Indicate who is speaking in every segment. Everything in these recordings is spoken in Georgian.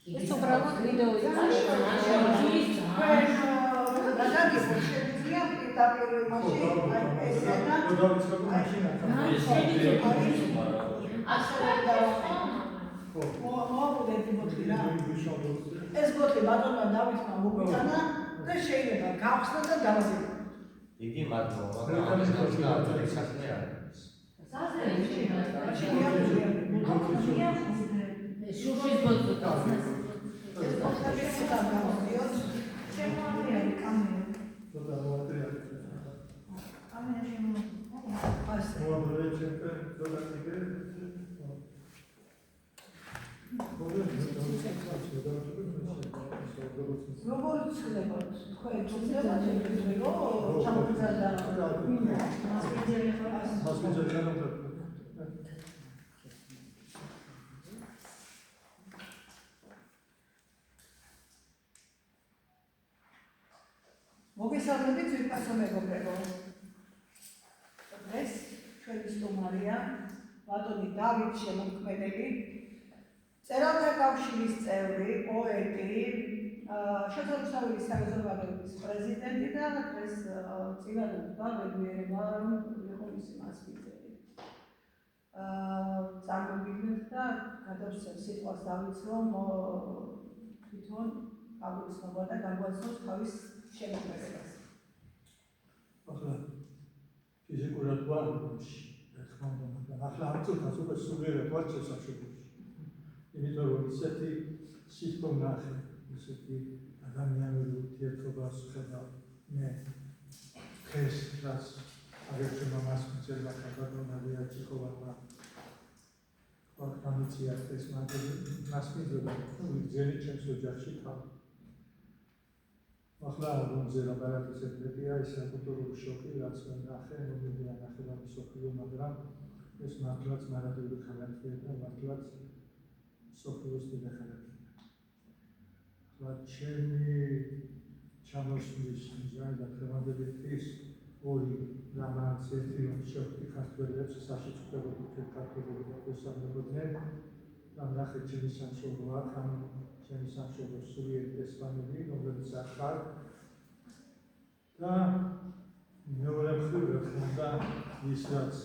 Speaker 1: ეს უბრალოდ ვიდეო
Speaker 2: შეიძლება პირდაპირ მაშინ ესენა ეს ბოთლი ბატონმა დავითმა მოგვიტანა და შეიძლება გავხსნა და დავაზიანო.
Speaker 3: იგი მადლობა, მაგრამ ეს გავხსნა საქმე არ არის.
Speaker 1: შუშის ბოთლი
Speaker 2: ეს ბოთლები სულ გამოდიოს.
Speaker 4: ჩემო არის კამერა.
Speaker 5: Toda moatea.
Speaker 4: კამერა შემო.
Speaker 2: ასე.
Speaker 5: Moatea sempre toda tigre.
Speaker 2: როგორც ხდება თქვენ ჩუქდება ჩემთვის რომ ჩამოგზადდა მოგესალმებით ვირკასო მეგობრებო. დღეს ჩვენი სტუმარია ბატონი დავით შემოქმედელი, წერალთა კავშირის წევრი, პოეტი, შოთა რუსთაველის საზოგადოების პრეზიდენტი და დღეს წინადადება მეგობრებმა რომ იყო მისი მასპინძელი. წარმოგიდგენთ და გადავსწრებ სიტყვას დავით რომ თვითონ გავუცნობა და გაგვაცნობს თავის შემოქმედებას.
Speaker 5: ახლა ფიზიკურად ვარ ბავშვი, რა თქმა უნდა, მაგრამ ახლა ამ წუთას უკვე სულიერად ვარ შესაძლებელი. იმიტომ რომ ისეთი სიტყვა ნახე, ისეთი ადამიანური ურთიერთობას ხედავ მე დღეს რაც აღერთება მასპინძელმა ბატონმა ვიაჩიკოვმა ვაკამიცია ეს მასპინძელი ვიძელი ჩემს ოჯახში თავ. ახლა რომზე ლაბარაკის ეფექტია ის კულტურული შოკი რაც ნახე მომდევნო ნახევარ მსოფლიო მაგრამ ეს მართლაც მარადიული ხალხია და მართლაც სოფიოს დედახალხია. ახლა ჩემი ჩამოსვლის მიზანი და დღევანდელი დღის ორი რამაც ერთი რომ შევხვდი ქართველებს საშიშროებებით ქართველები და ესამებოდნენ და ნახე ჩემი სამშობლოა ხან ჩემი სამშობლო სულიერი ესპანელი რომელიც ახალ და მეორე მხრივ ხონდა ის რაც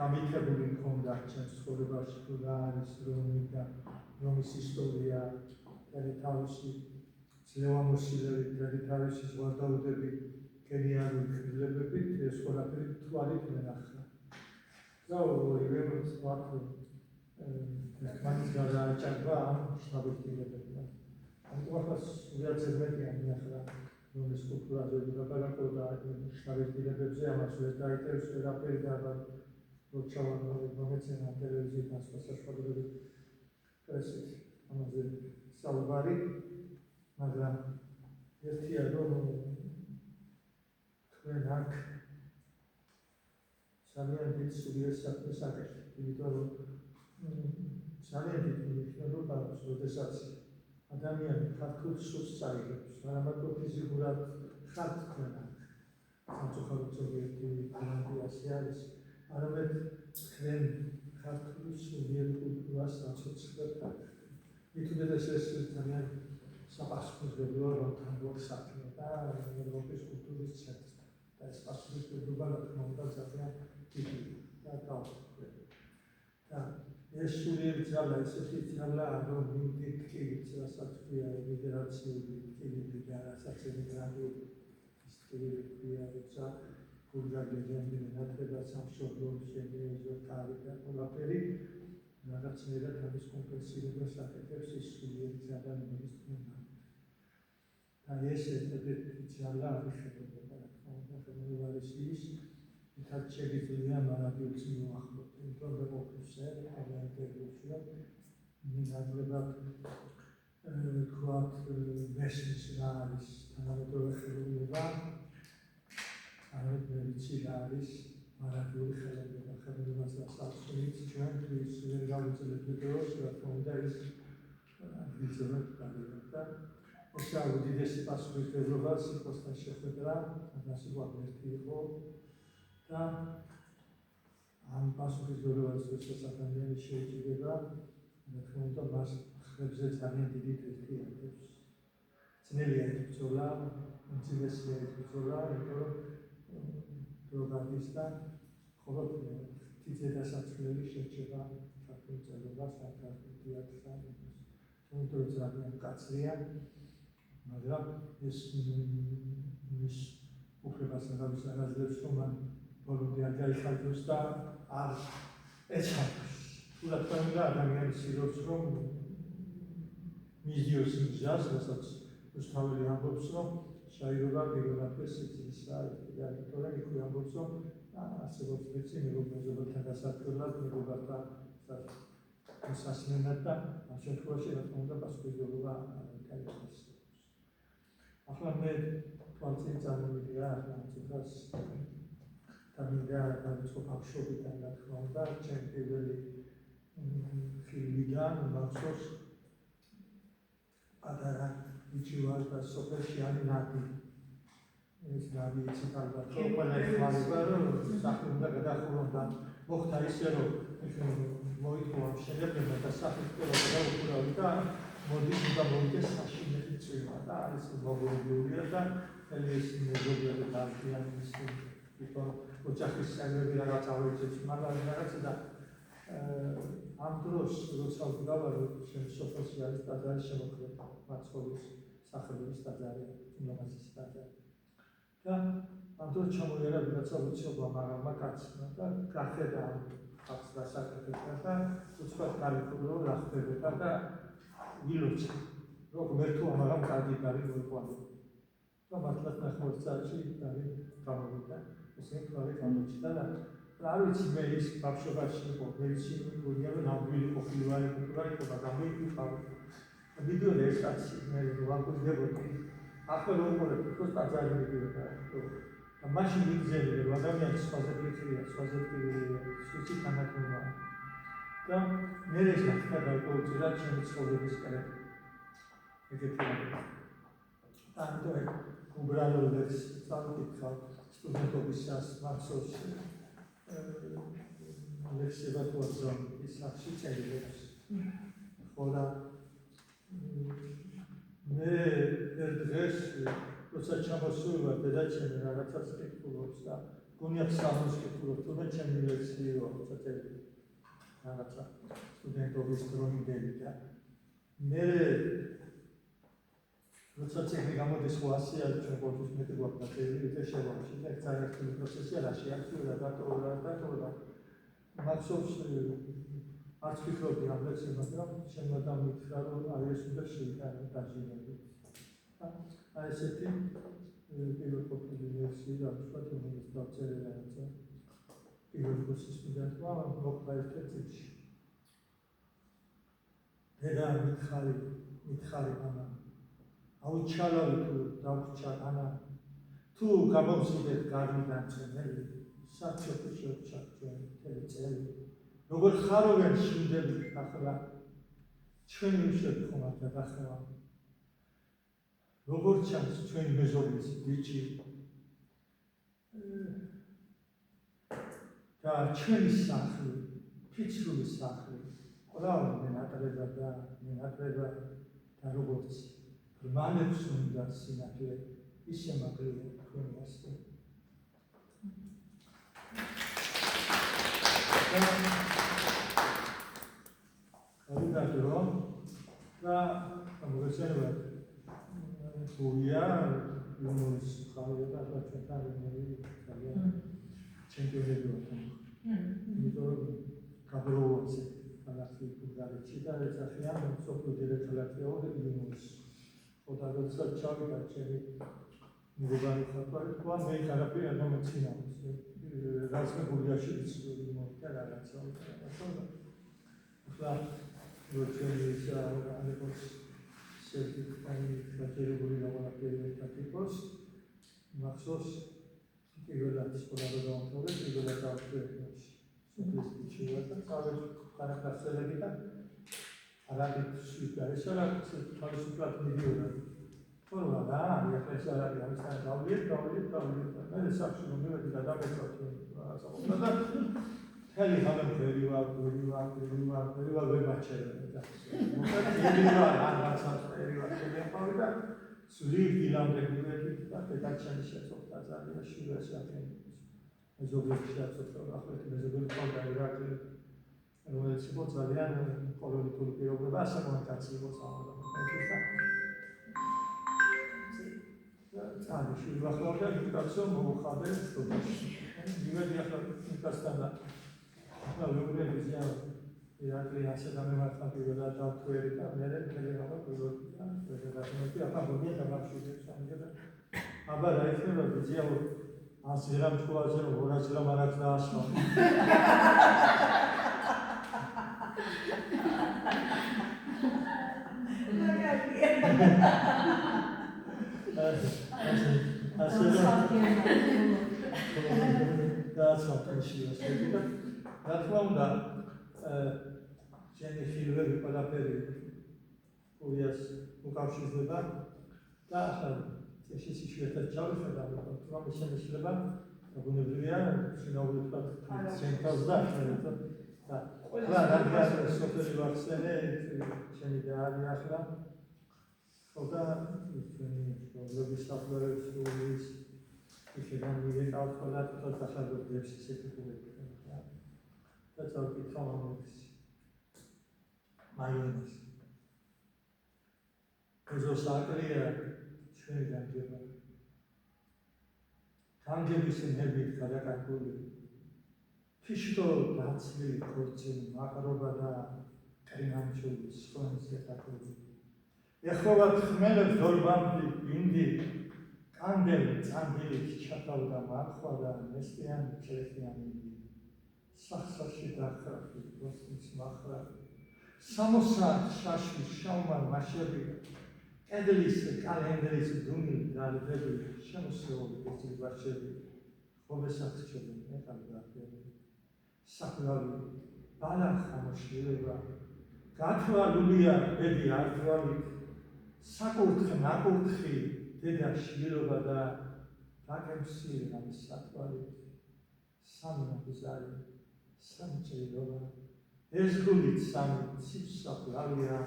Speaker 5: გამიქებული მქონდა ჩემს ცხოვრებაში თუ რა არის რომი და რომის ისტორია და თავისი ძლევამოსილები და თავისი ზღვარდაუდები გენიალური ცვლილებებით ეს ყველაფერი თვალით მენახა. და ორივე ვთქვათ ერთმანეთს გადააჭარბა ამ შთაბეჭდილებებმა. ამიტომ ახლა სულიერ მეტია მიახლა რომ ეს კულტურაზე ვილაპარაკობდა შთაბეჭდილებებზე ამას ვერ დაიწერს ვერაფერი და მოჩავარდა ტელევიზიიდან საშუალებები პრესით ამაზე საუბარი, მაგრამ ერთია რომ თქვენ აქ ძალიან დიდ სულიერ საქმეს აკეთებთ, იმიტომ რომ ძალიან დიდი მნიშვნელობა აქვს, როდესაც ადამიანი ქართულ სულს წაიღებს, არამარტო ფიზიკურად ხართ თქვენ აქ, სამწუხაროდ ზოგიერთი გრანდიასი არის, არამედ თქვენ ქართული სულიერ კულტურას აცოცხლებთ. მithumetes ეს ძალიან საპასუხისმგებლოა რომ თანბობს საქმე და ევროპის კულტურის ცენტრთან. და ეს პასუხისმგებლობა რა თქმა უნდა ძალიან დიდი და თავისუფლება. და ეს სულიერი ძალა ესეთი ძალაა რომ მივდით ტკივით, რასაც ქვია ემიგრაციული ტკივილი და რასაც ემიგრანტული ის ტკივილი ქვია, როცა გულგაგებიანი ნათება სამშობლოში შემიეძო თავი და ყველაფერი რაღაცნაირად ამის კომპენსირებას აკეთებს ის სულიერი ძალა რომელიც თქვენ და ეს ერთ-ერთი ძალა არის ხელოვნება, რა თქმა უნდა, ხელოვნება არის ის, ვისაც შეიძლება მარადიულს მოახლოთ, იმიტომ რომ ოფისერ, ინტერვიუში მინადლებად თქვათ მესმის რა არის თანამედროვე ხელოვნება, არამედ ვიცი რა არის მარადიული ხელოვნება, ხელოვნებას დასაწყისით ჩვენთვის ვერ გავუძლებთ დროს, რა თქმა უნდა ის ვიძებთ გადაგდა. Osa უდიდესი პასუხისმგებლობა სიტყვასთან შეხვედრა, ამას ვაგვერტი იყო და ამ პასუხისმგებლობას როდესაც ადამიანი შეიძლება, რა თქმა უნდა მას მცხებზე ძალიან დიდი თვეთი აქვს. ძნელია ბრძოლა, უმძიმესია ბრძოლა, იმიტომ რომ დრო გადის და მხოლოდ თითე დასაწყისებელი შეჭება ქართულ წერილობას, ქართულ თეატრს. თუმცა ძალიან კაცრია, მაგრამ ეს მის უფლებას აღაზრდებს, რომ მან ბოლომდე არ გაიხარჯოს და არ ეცადოს. თუ რა თქმა უნდა, ადამიანის სիրოც რომ მისდიოს იმ გზას, რასაც რუსთაველი ამბობს, რომ შაირობა პირველად სიცილისა და იმიტომ რომ იქ ამბობს, რომ არსებობს მეცი მეგობრებთან დასაწყისებლად, მეგობრებთან სასმენად და ამ შემთხვევაში რა თქმა უნდა პასუხისმგებლობა გაიხსნას. ახლა მე თვალწინ წარმოვიდი რა ცოტას და მინდა დავიწყო ბავშვობიდან რა თქმა უნდა, ჩემი პირველი ფილმიდან მახსოვს პატარა ბიჭი ვარ და სოფელში არის ნადი. ეს ნადი იცით ალბათ, ყველა ეხმარება, რომ სახლი უნდა გადახურონ და მოხდა ისე, რომ მოითხოვა მშენებლებმა და სახლის ყველა დაუხურავი და მოდის უნდა მოვიდეს საშინელი წვიმა და არის მოგონებულია და ეს მეგობრები დაარჩიან ის თვითონ ოჯახის წევრები რაღაც ავეჯებს, მაგრამ რაღაც და ამ დროს როცა ვგავარ ჩემ სოფელში არის ტაძარი შემოქმედება მაცხოვრის სახელობის ტაძარი, უმაღლესი ტაძარი. და ამ დროს ჩამოიარა ვიღაცა უცნობმა მაღალმა კაცმა და გახედა ხალხს დასაკეთებდა და უცბად გარეკულო რა ხდებოდა და ვილოცა რომ მერტო ამაღამ კარგი გარი მოიყვანა და მართლაც ნახევარ საათში გარი გამოვიდა ესე თქვარი გამოჩნდა და არ ვიცი მე ის ბავშვობაში იყო მედიცინური გუნდები ნამდვილი ყოფილვარი მაგრამ მე ვიყავ ვიდეო ეს კაცი მე ვაგრძელებდი ახლა რომ მოყოლებ თქოს ტაძარი მიდიოდა და მაშინ ვიგზელე რომ ადამიანის სხვაზე ფიქრია სუცი თანახმობა და მე ეს ახლა გავუწირა ჩემი ცხოვრების კერა ეგეთია ამიტომ უბრალოდ წავიკითხავ სტუდენტობისას მახსოვს ლექსება თვალსა ის სახში წერილებს ხოლა მე ერთ დღეს როცა ჩამოსულა დედაჩემი რაღაცას კითხულობს და გონიათ სამოს კითხულობს თუმცა ჩემი ლექსიო ცოტა რაღაცა სტუდენტობის დროინდელი და მე როცა ცეხი გამოდის 100 არის ჩვენ ყოველთვის მეტი გვაქვს და შევამში და ძალიან პროცესია რა შეახლა და მახსოვს არც ვფიქრობდი ამ ლექსებს მაგრამ შემოდა მითხრა რომ აი ეს უნდა შეიტანო დაჟინები აი ესეთი პირველ ყოფილი ლექსი და ვთქვათ რომ ეს დავწერე რაღაცა პირველ კურსის სტუდენტმა მოხდა ეს წიგნში და მითხარი მამა აუჩალავი თუ დავჭა ანა თუ გამომწვიდეთ გარდიდან წენელი საერთოდ შევჩაქენ წელი როგორ ხაровენ შინდები ახლა ჩვენი უშვები ხომ არ გადახევა როგორ ჩანს ჩვენი მეზობლის ბიჭი და ჩვენი სახლი ფიცრული სახლი ყველამ მენატრება და როგორც რმანებს უნდა სინათლე ისე მაგრია თქვენი ასწე Avvidato da conversazione Puglia, l'uomo di Scalia, la centrale italiana, 102. Cabrose, alla fine, da recitare Zafiano, sopra di retrolazione di Linus. O da Rossaccioli, da Ceri, mi rubano qua, nei carapia non mezziniamo. Razme Puglia ci dice di morte, la razza. როჩენის ალეკოს სერტიფიკატი დაჭერებული ლაბორატორიული ტიპოს მახსოვს პირველად სკოლაში დავამთავრე პირველად ავწევს სოფლის ჩივა და თავის ხარაკასელები და არაბით სიტყვა ეს არა თავისუფლად მიდიოდა თორვა და ახლა ეს არის ამისთან დავლიეთ მე სახში რომ მივედი და დამეწოთ და თელი ხალხი ვერივარ ვერ მაჩერე და რომელიც იყო ძალიან პოლიტიკური პიროვნება, ასე მომკაცი იყო სამართლებრივად. წამში ვახლავდა იმკაცო მოუხადე სტუდიაში. იმედი ახლა იმკაცთან ახლა ვეუბნები ზიან ირაკლი ასე დამემართა პირველად დავთვერი და მე ტელეგრამა პირველად ახლა მოდია დამახშულებს ამგერა. აბა რა იქნება ბიძია ასე რამ თქვაზე რომ 200 რამ არაც დაასვა. That's what she was saying. That's one that Jenny Filver ყველაფერი უიას უკავშირდება და ახლა ეს შეიძლება ჩავიხედა, რომ ეს შეიძლება ბუნებრივია, შინაურულად ცენტრალს და ყველა რადგან სოფელი ვახსენე, ჩემი და არის ახლა ხოდა ჩვენი საფლავების სულის შეიძლება მიგეკავთ ყველა თვითონ სახელმწიფოებს სექტორებში. That's our economics. Minus. Because Sakaria trained and given. Tangibles in heavy Karakakuli. Kishto Batsli, Kurchin, Makarobada, Karinamchu, Swans, Yatakuli. Yahovat Khmelov Dolbambi, Indi, Kandel, Tandil, Chakalda, Makwada, Nestian, Cherekian. Saxashi Dakrafi, Rostis Makra, Samosat, Shashi, Shauman, Mashabi, Edelis, Kalenderis, Dumi, Dalvebi, Shamuso, Vashabi, Hovesak Children, Ekaldafi, Saklavi, Balach, Hamoshileva, Gatwa Lulia, Bedi Artwali, Sakut, Nakutri, Deda Shilova, Takem Sil, and Satvali, Samina Bizarre. Sanchayova, Esgulit San, Sipsaplavia,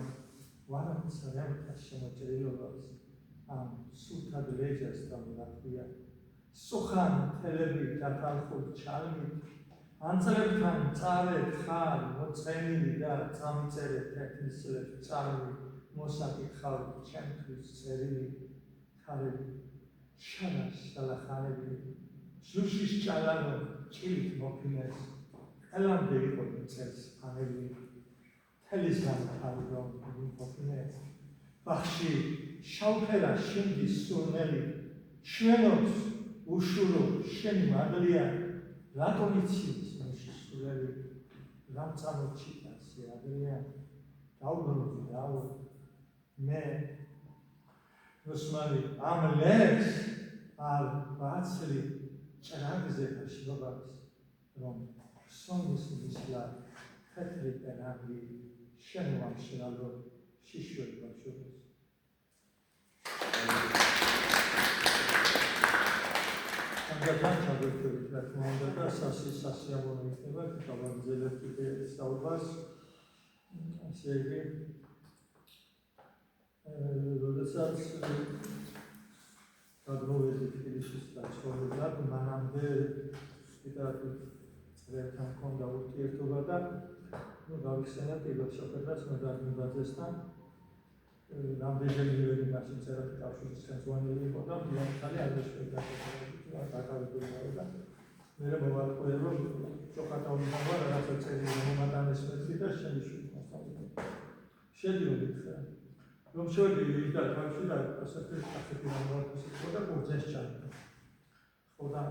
Speaker 5: one of the Sanchayovas, Suta de Lejas from Latvia, Sokhan, Televi, Katalko, Chalmi, Anzaretan, Tare, Khan, Motseni, Lida, Tamtere, Technisle, Chalmi, Mosaki Khal, Champus, Serini, Kare, Shanash, Salakhanevi, Sushis Chalano, Chilit Mopines. Elam de Potens, Aneli, Telisman, Algon, Potines, Bashi, Shaupera, Shindi, Surneli, Shvenos, Ushuro, Sheni Madria, Latonitsis, Sureli, Ramzanochitas, Adria, Tauro, Vidao, Me, Nusmali, Amalex, Al Batseli, Chanagze, Shivabas, Rome. Songs in this life, Patrick and Abby, Shenwan Shinalo, Shishwat Bashubas. And the bunch of it, that one that does Sassiamo, never covered the electric Saubas, and say again, the Sats, God knows if it is that, so that Manambe, Rekan konda urtiertuva da, davixena პირველ შეხვედრას მე და ნიბაძესთან. რამდენჯერმე მივედი მაშინ წერა კავშირის ხელმძღვანელი იყო და მიანთალი აღნიშნულდა დაკავებული და მე მოვარკვევ რომ ჩოხატაურიდან ვარ რაღაცა წერილი მომატანეს მეტი და შემიშვი მასწავლებელი. შედიოდი ხა. რომ შევედი და თავში და ასეთი რამბოლოს იყო და კურსეს ჩავდა. ხოდა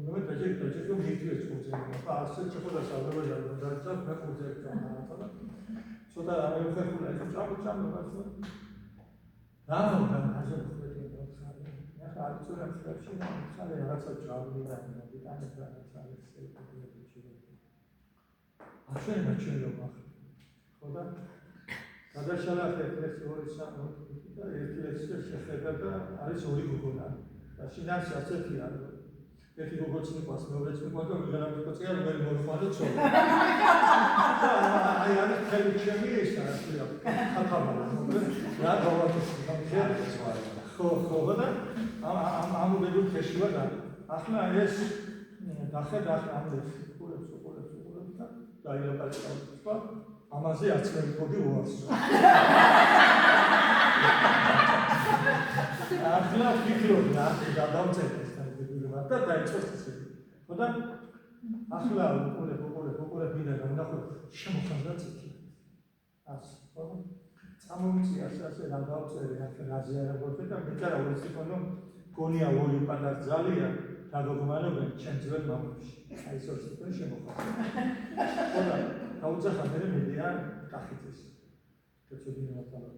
Speaker 5: Ну, это же мы видели, что это. А все, что это самое, я говорю, да, это как вот это. Что-то я хочу сказать, что там, да, ну, там даже вот это. Я хочу сказать, что я хочу сказать, А что я начал делать? Куда? Когда шалах это говорит сам, это шахеда, а это улику куда. А сейчас это я ერთი როგორც მიყვარს, მეორეც მიყვარს და ვიღანა მიყვარს, რომელი მოიყვანო ცოლ. აი არის ხელი ჩემი ისა, რა ხათაბალა. რა გავაკეთე? ხო და ამ უბედურ ხეში ვარ და ახლა ეს დახედა ამბებს უყურებს და დაილაპარაკა. ამაზე არც მე მიყოდი უარსო. ახლა ვფიქრობ და დავწერე და დაიწყოს ისე. ხოდა ახლა უყურებ მინდა გამნახო შემოხანდა ცეთი. ასე, ხო? წამომწია ასე რა დავწერე, ახლა რაზე არა გვაქვს და მეწერა ურის იქონო გონია ორი პატარ ძალია დაგოგმანობენ ჩემ ძველ მამებში. აი ეს ორი სიტყვა შემოხანდა. ხოდა დაუძახა მე მედია კახეთის. შეწოდინა თავი.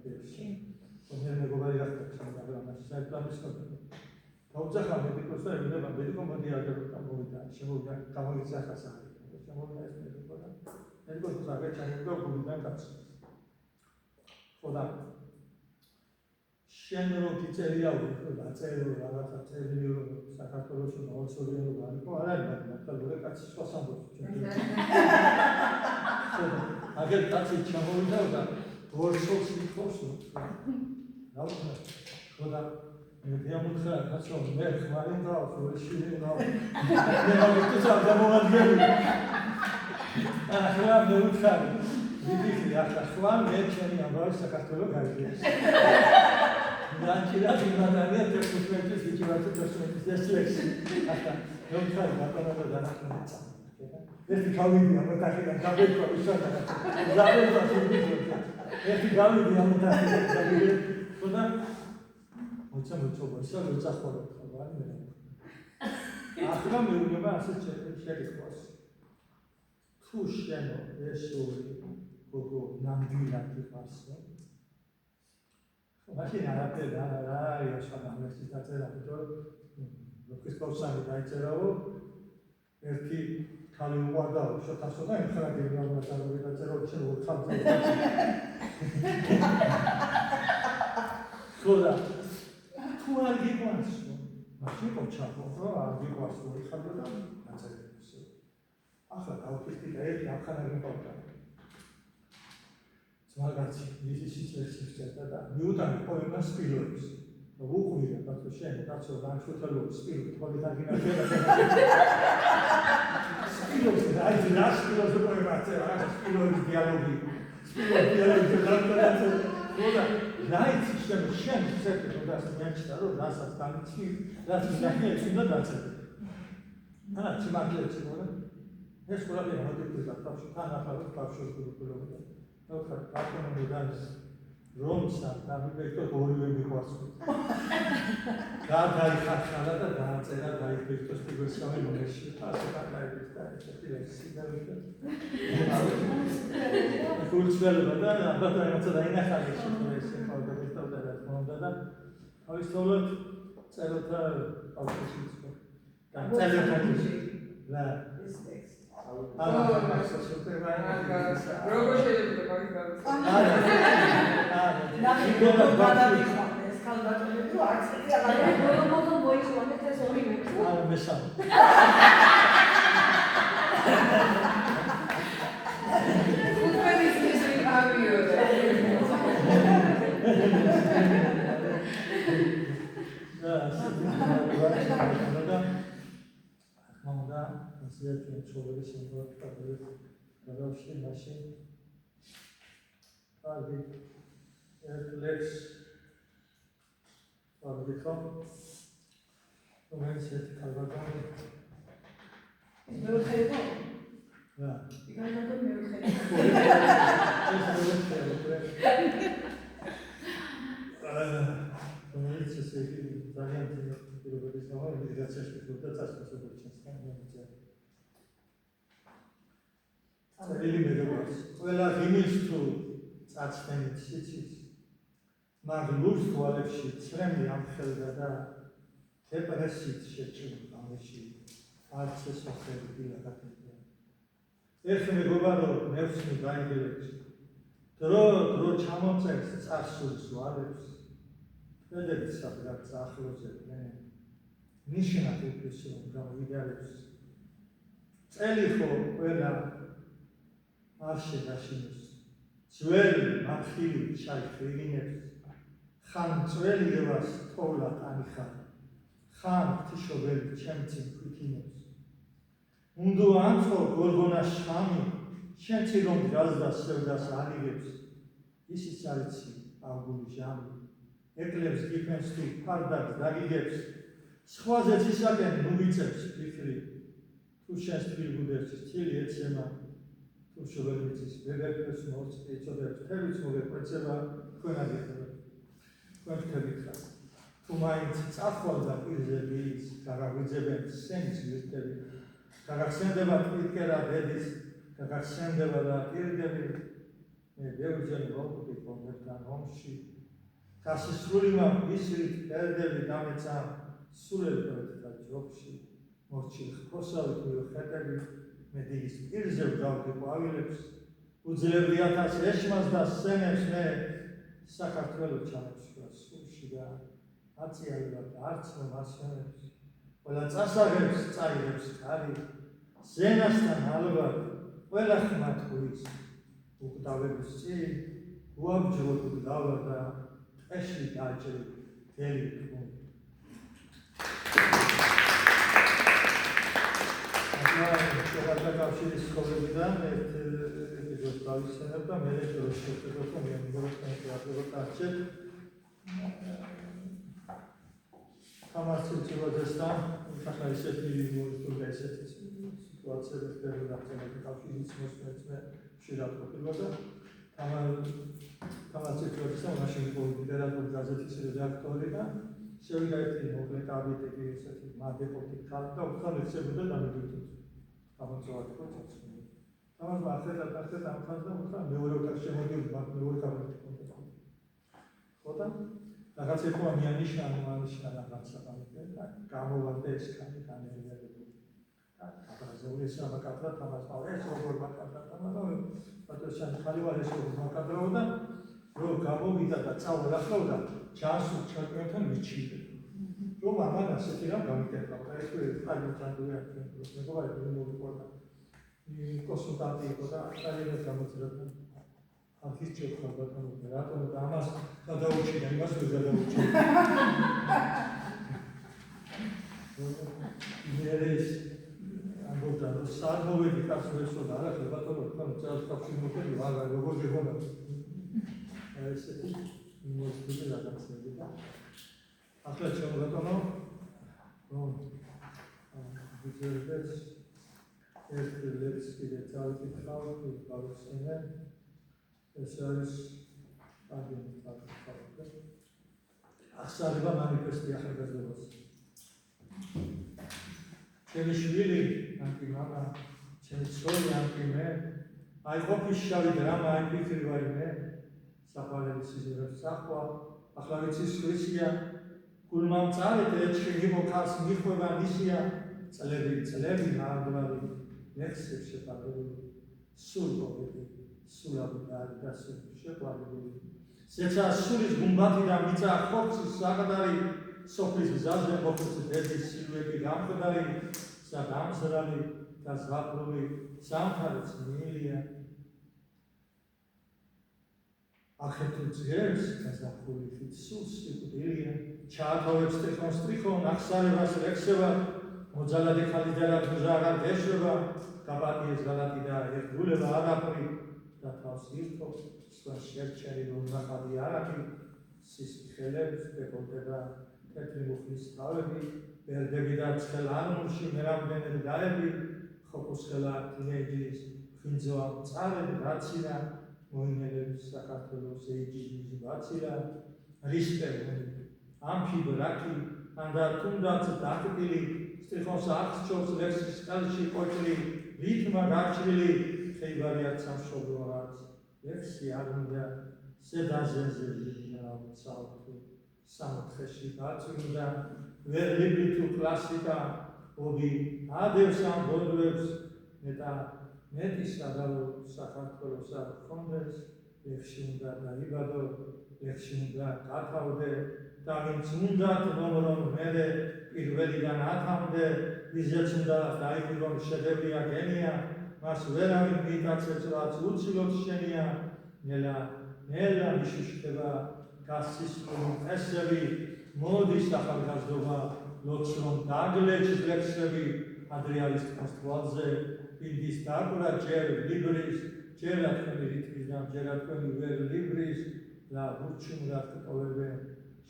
Speaker 5: ხოდა მეგობარი გახდა ჩემგან ამას საერთოდ დაუძახა მედიკოს და ემინება მედიკო მოდი აგეროთ ამოვიდა შემოვიდა გამოიცა ხასარი შემოვიდა ეს მედიკო და მედიკოს აღეჭამდა გულიდან კაცს ხოდა შენ რო გიწერია უფრო დაწერო რაღაცა წერილი რო საქართველოში მოწოდებული არისო არ არის მაგრამ რა კაცი სხვას ამბობს აგერ კაცი ჩამოვიდა და ორსოს იქოს რა ვთქვა ხოდა მე ამოხდა კაცო მე ხმარი მყავს ორი შვილი მყავს მე მოგიწევ გამოვადგები ახლა მე ვუთხარი ვიდიხი ახლა სხვა მე ჩემი ამბავი საქართველოს გაიგებს ნაჭირა იმადანია თექნიკების ვიჭირათა პერსონალის დესლექსი ახლა მე ვუთხარი ბატონო და დანახმდა ერთი გავიდი ამოთახიდან გაბეჭვა ისადა ზაბეჭვა შეიძლება ერთი გავიდი ამოთახიდან ხოდა მოწამოწობა ისე რომ წახვალო ხარ არ მე ახლა მეუბნება ასე შეგიყვას თუ შენო ეს ორი გოგო ნამდვილად იყავსო მაშინ არაფერი რა არის შესაძლებელი დაწერა იმიტომ რომ ქრისტოსანი დაიწერაო ერთი ხალი უყარდაო შეთასო და ეხლა გეუბნება დაწერა შენ ორი ხალხი ხოდა თუ არ გიყვარსო, მაშინ ყოჩახო, რა არ გიყვარსო, იხალო და დაწერებს. ახლა დავფიქრი და ერთი ახანა გიყავდა. ზმაგაცი, ის სიცოცხლე და მიუტანი პოემას სპილოებს. უყურია ბატონო შენ, კაცო, განშუთალო სპილო, თვალე დაგინახება. სპილოებს რა სპილოებს პოემაზე, რა სპილოების დიალოგი. სპილოების დიალოგი დაწერა. ხოდა რაიცი შენ ცერტო და მეჩდა რომ რასაც დამიცი რაც ნახიებს უნდა დაწერე. ანა ციმაგლეც მორა. ეს ყველაფერი ამოდიოდა თავში თან ახალ თავში გულობდა. ახლა ბატონო დანს რომსა დამიბეჭდო ორივე მიყვარს. დაიხახალა და დააწერა დაიფიქროს ფიგურსავე მომეში. ასე კაკაების და ეს სიდავიდა. გულწრფელობა და ბატონო რაცა დაინახავი ეს და ავისწავლოთ წეროთა ავტოსიც და წეროთა რა
Speaker 2: ეს ტექსტი
Speaker 6: როგორ შეიძლება მაგის
Speaker 5: Sergiu Çolak'ı şimdi bakıyoruz. Kadavşi maşin. Abi, Ertuğrul, abi kam. Ömer Sergi Kalbakan.
Speaker 2: მე ვხედო?
Speaker 5: რა.
Speaker 2: იგანაკო მე ვხედო.
Speaker 5: რომელიც ესე იგი ძალიან პირობების გამო მიგრაციაში და წასვლას ჩასთან მომიწევს. წერილი მეგობრებს, ყველა ღიმილს თუ წაცხენით სიცის, მაგ ლურს თვალებში ცრემლი ამხელდა და დეპრესიით შეჭრილ ამაში არც ეს სახელი დილა გაკეთდა. ეს მეგობარო ნევსი დაიგებს. დრო ჩამოწერს წარსულს ვალებს. დედებს საფრთხეს ახლოსებდნენ. ნიშნად უფლისო გამოვიდარებს. წელი ხო ყველა არ შეგაშინოს. ძველი მახილი ჩაიხრიგინებს. ხან ძველი ევას თოვლა ტანიხარ. ხან ღვთისმშობელი ჩემცი მქვიქინებს. უნდო ანწყო გორგონას შხამი, შენცი რომ დგას და სევდას არიგებს. ისიც არიცი აღგული ჟამი, ეკლებს გიფენს თუ ფარდაკს დაგიგებს. სხვაზე ცისაკენ ნუ ვიწევს ფიქრი, თუ შენს თბილგუდებს თილი ეცემა, თუ შობელმიწის ბებერფეს მოწი ეწოდებს, თებიც მოგეკვეცება თქვენ აგიხებთ. თქვენ ხდებითხარ. თუ მაინც წახვალ და პირზე ვის, გაგაგვიძებენ სენის ვირთები, გაგახსენდება პირკერა დედის, გაგახსენდება და პირდები, მე ბევრჯერ მოვკვდი კონვერტთან ომში, გასისრული ვისრით პერდები დამეცა, სულელი პოეტთა ჯობში, მორჩილ ხოსავით მივხეტები, მე დილის პირზე ვდავდი ყვავილებს, უძლევდი 1000 ეშმას და სენებს მე, საქართველოს ჩამოშვა სულში და აწიალებად არც რომ ასვენებს, ყველა წასაღებს წაიღებს ხარი, ზენასთან ალბათ ყველა ხმა თulis, უკვდავების წინ უამჯობ დავა და ტყეში დაჭრი თელი თქო. ახლა კავშირის სკოლებიდან ერთ ეპიზოდს გავიხსენებ და მე შევხედოთ რომ მე მოგწონს თამაშის ძილოძესთან ახლა ისეთი მოვიწოდე ესეთი სიტუაციები ხდება კავშირის მოსმენზე შეიძლება ყოფილიყო თამაშის ძილოძესთან მაშინ ლიტერატურის გაზეთის რედაქტორი და შევიდა ერთი მოკლე კაბინეტი ესეთი მადეპოტი ხალხი და უცხო ლექციებოდა დამებითო გამოწვევად პროცესი თამაშ ახლა ამხანდა უცხო მეორე ოთახში შემოდიოდი მეორე კაბინეტი კონტაქტი ხოდა რაღაც ერთმა მიანიშნა რაღაცა და გამოვარდა ეს კანი განერგებული. აბაზეული სამაკატრა თამაშმა ეს როგორ მაკატრა თამაშმა პატროშან ხალივალ ეს როგორ მაკატრაოდა რომ გამოვიდა და წავალახავდა ჩასულ ჩემპიონთან მიჩიდა. რომ ამან ასეთი რამ გამიკეთდა. ეს ხალივალთან მეგობარი მოვიყვება. კონსულტანტი იყო და ხალივალს გამოწერდა. ახის ჩექა ბატონო რატომ და ამას გადაუჩინა იმას ვერ გადაუჩინა მერეს ამბობდა რომ სარმოვედი კაცებსო და არა ბატონო თქვენ წელს კავშირი მოხდი ვაღა როგორ გეღონა ესეთი მოსწრები რაღაცები და ახლა ჩვენ ბატონო რომ ვიძებდეს ერთ ლექს კიდე წავიკითხავ თუ გავხსენე ეს არის აღსარება მანიფესტი ახალგაზრდობას. ჩემი შვილი, ანკი მამა, ჩემი ცოლი, ანკი მე, აი ყოფის შავი დრამა, აი ფიქრი ვარ მე, საყვარელი სიზმრებს სახვა, ახლა ვიცი სვისია, გულმამწარეთ ეჩქი მოკას მიხვება ნისია, წლები ნამდვილი ლექსებს შეფარებული, სულ ყოფილი. სულაბუდარი და შეყვარებული. ზეცა სულის გუმბათი და მიწა ხორცის საკადარი სოფლის გზაზე მოხუცი დედის სილუეტი გამხდარი საგამზრალი და ზღაპრული სამხარეც მიელია. ახეთუ ძღერს გაზაფხული ხით სულს სიკვდილია. ჩაათოვებს ტრიხონ ახსარებას ლექსება მოძალადი ხალიდარა ბუზაღარ გეშვება გაპატიეს გალატი და ერთგულება არაფრი და თავს ირთო, სხვა შერჩერი რომ ნახავი არაკი, სისხლებს ბეკონდება თეთრი მუხლის თავები, ბერდები და ცხელ არმურში მერამდენელი დაები, ხოფუსხელა თინეიჯის ხინძოა მწარები რაცინა, მოინელებს საქართველოს ეიჯიზმის ბაცილა, რისპექტი, ამფიბრაკი, ანდა თუნდაც დაკბილი, სტრიხონს აღსჩობს ლექსის კალში ყოჭლი, რითმა გაჩრილი ხეიბარიათ სამშობლოაც, ლექსი აღმდა, ზედაზეზე ცალთუ, სამოთხეში გაწვიმდა, ვერ ლიბი თუ კლასიკა, ობი ადევს ამ ბოდვებს, მეტის ადალო საქართველოს არ ხონდეს, ლექსი უნდა დაიბადო, ლექსი უნდა გათავდე და ვინც უნდათ რომ მე პირველიდან ათამდე ვიზეც უნდა დაიღვიძონ შედევრია გენია მას ვერავინ მიიტაცებს რაც უცილოდ შენია ნელა მიშუშტება გასისყრული წესები მოდის ახალგაზრდობა ლოცრომ დაგლეჩს ლექსები ადრეალის პოსტვალზე ბინდის დაკვრა ჯერ ლიბრის ჯერა თქვენი რითმის და ჯერა თქვენი ვერ ლიბრის და ურჩუმრად ტოვებენ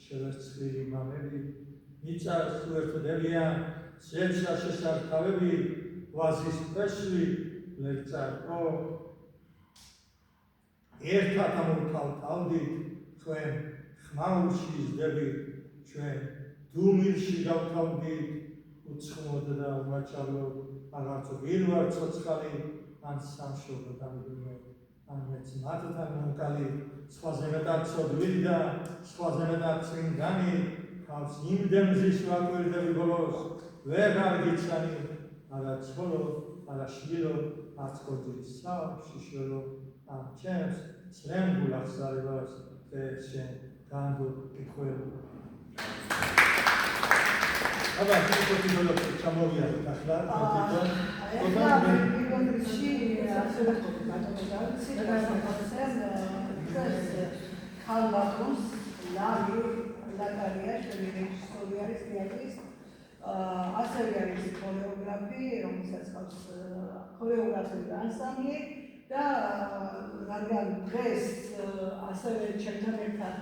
Speaker 5: შევერცხლილი მამები მიწას უერთდებიან ზეცდა შესართავები ვაზის ფესვი ლერწაკო ერთად ამოვთავდით თქვენ ხმაურში იზდები ჩვენ დუმილში გავთავდით უცხმოდ და უმაჭარლო აღარც ვირვარ ცოცხალი ან სამშობლო დამიდუნე ან მეც მათთან მომკალი სხვაზე მეტად ცოდვილი და სხვაზე მეტად წმინდანი ხავს იმდენზის ვაკვირდები ბოლოს ვეღარ გიცანი არა ცოლო არა შვილო არც გოძის საშიშველო ამ ჩემს წრემბულ აღსარებას და შენ განდო გიხვერო აბა თვითონ ჩამოვიარეთ ახლა
Speaker 2: ქალბატონს ლაკარია შენი რეჟისორი არის თეატრის ასევე არის ქორეოგრაფი რომელსაც ჰყავს ქორეოგრაფიული ანსამბლი და რადგან დღეს ასევე ჩემთან ერთად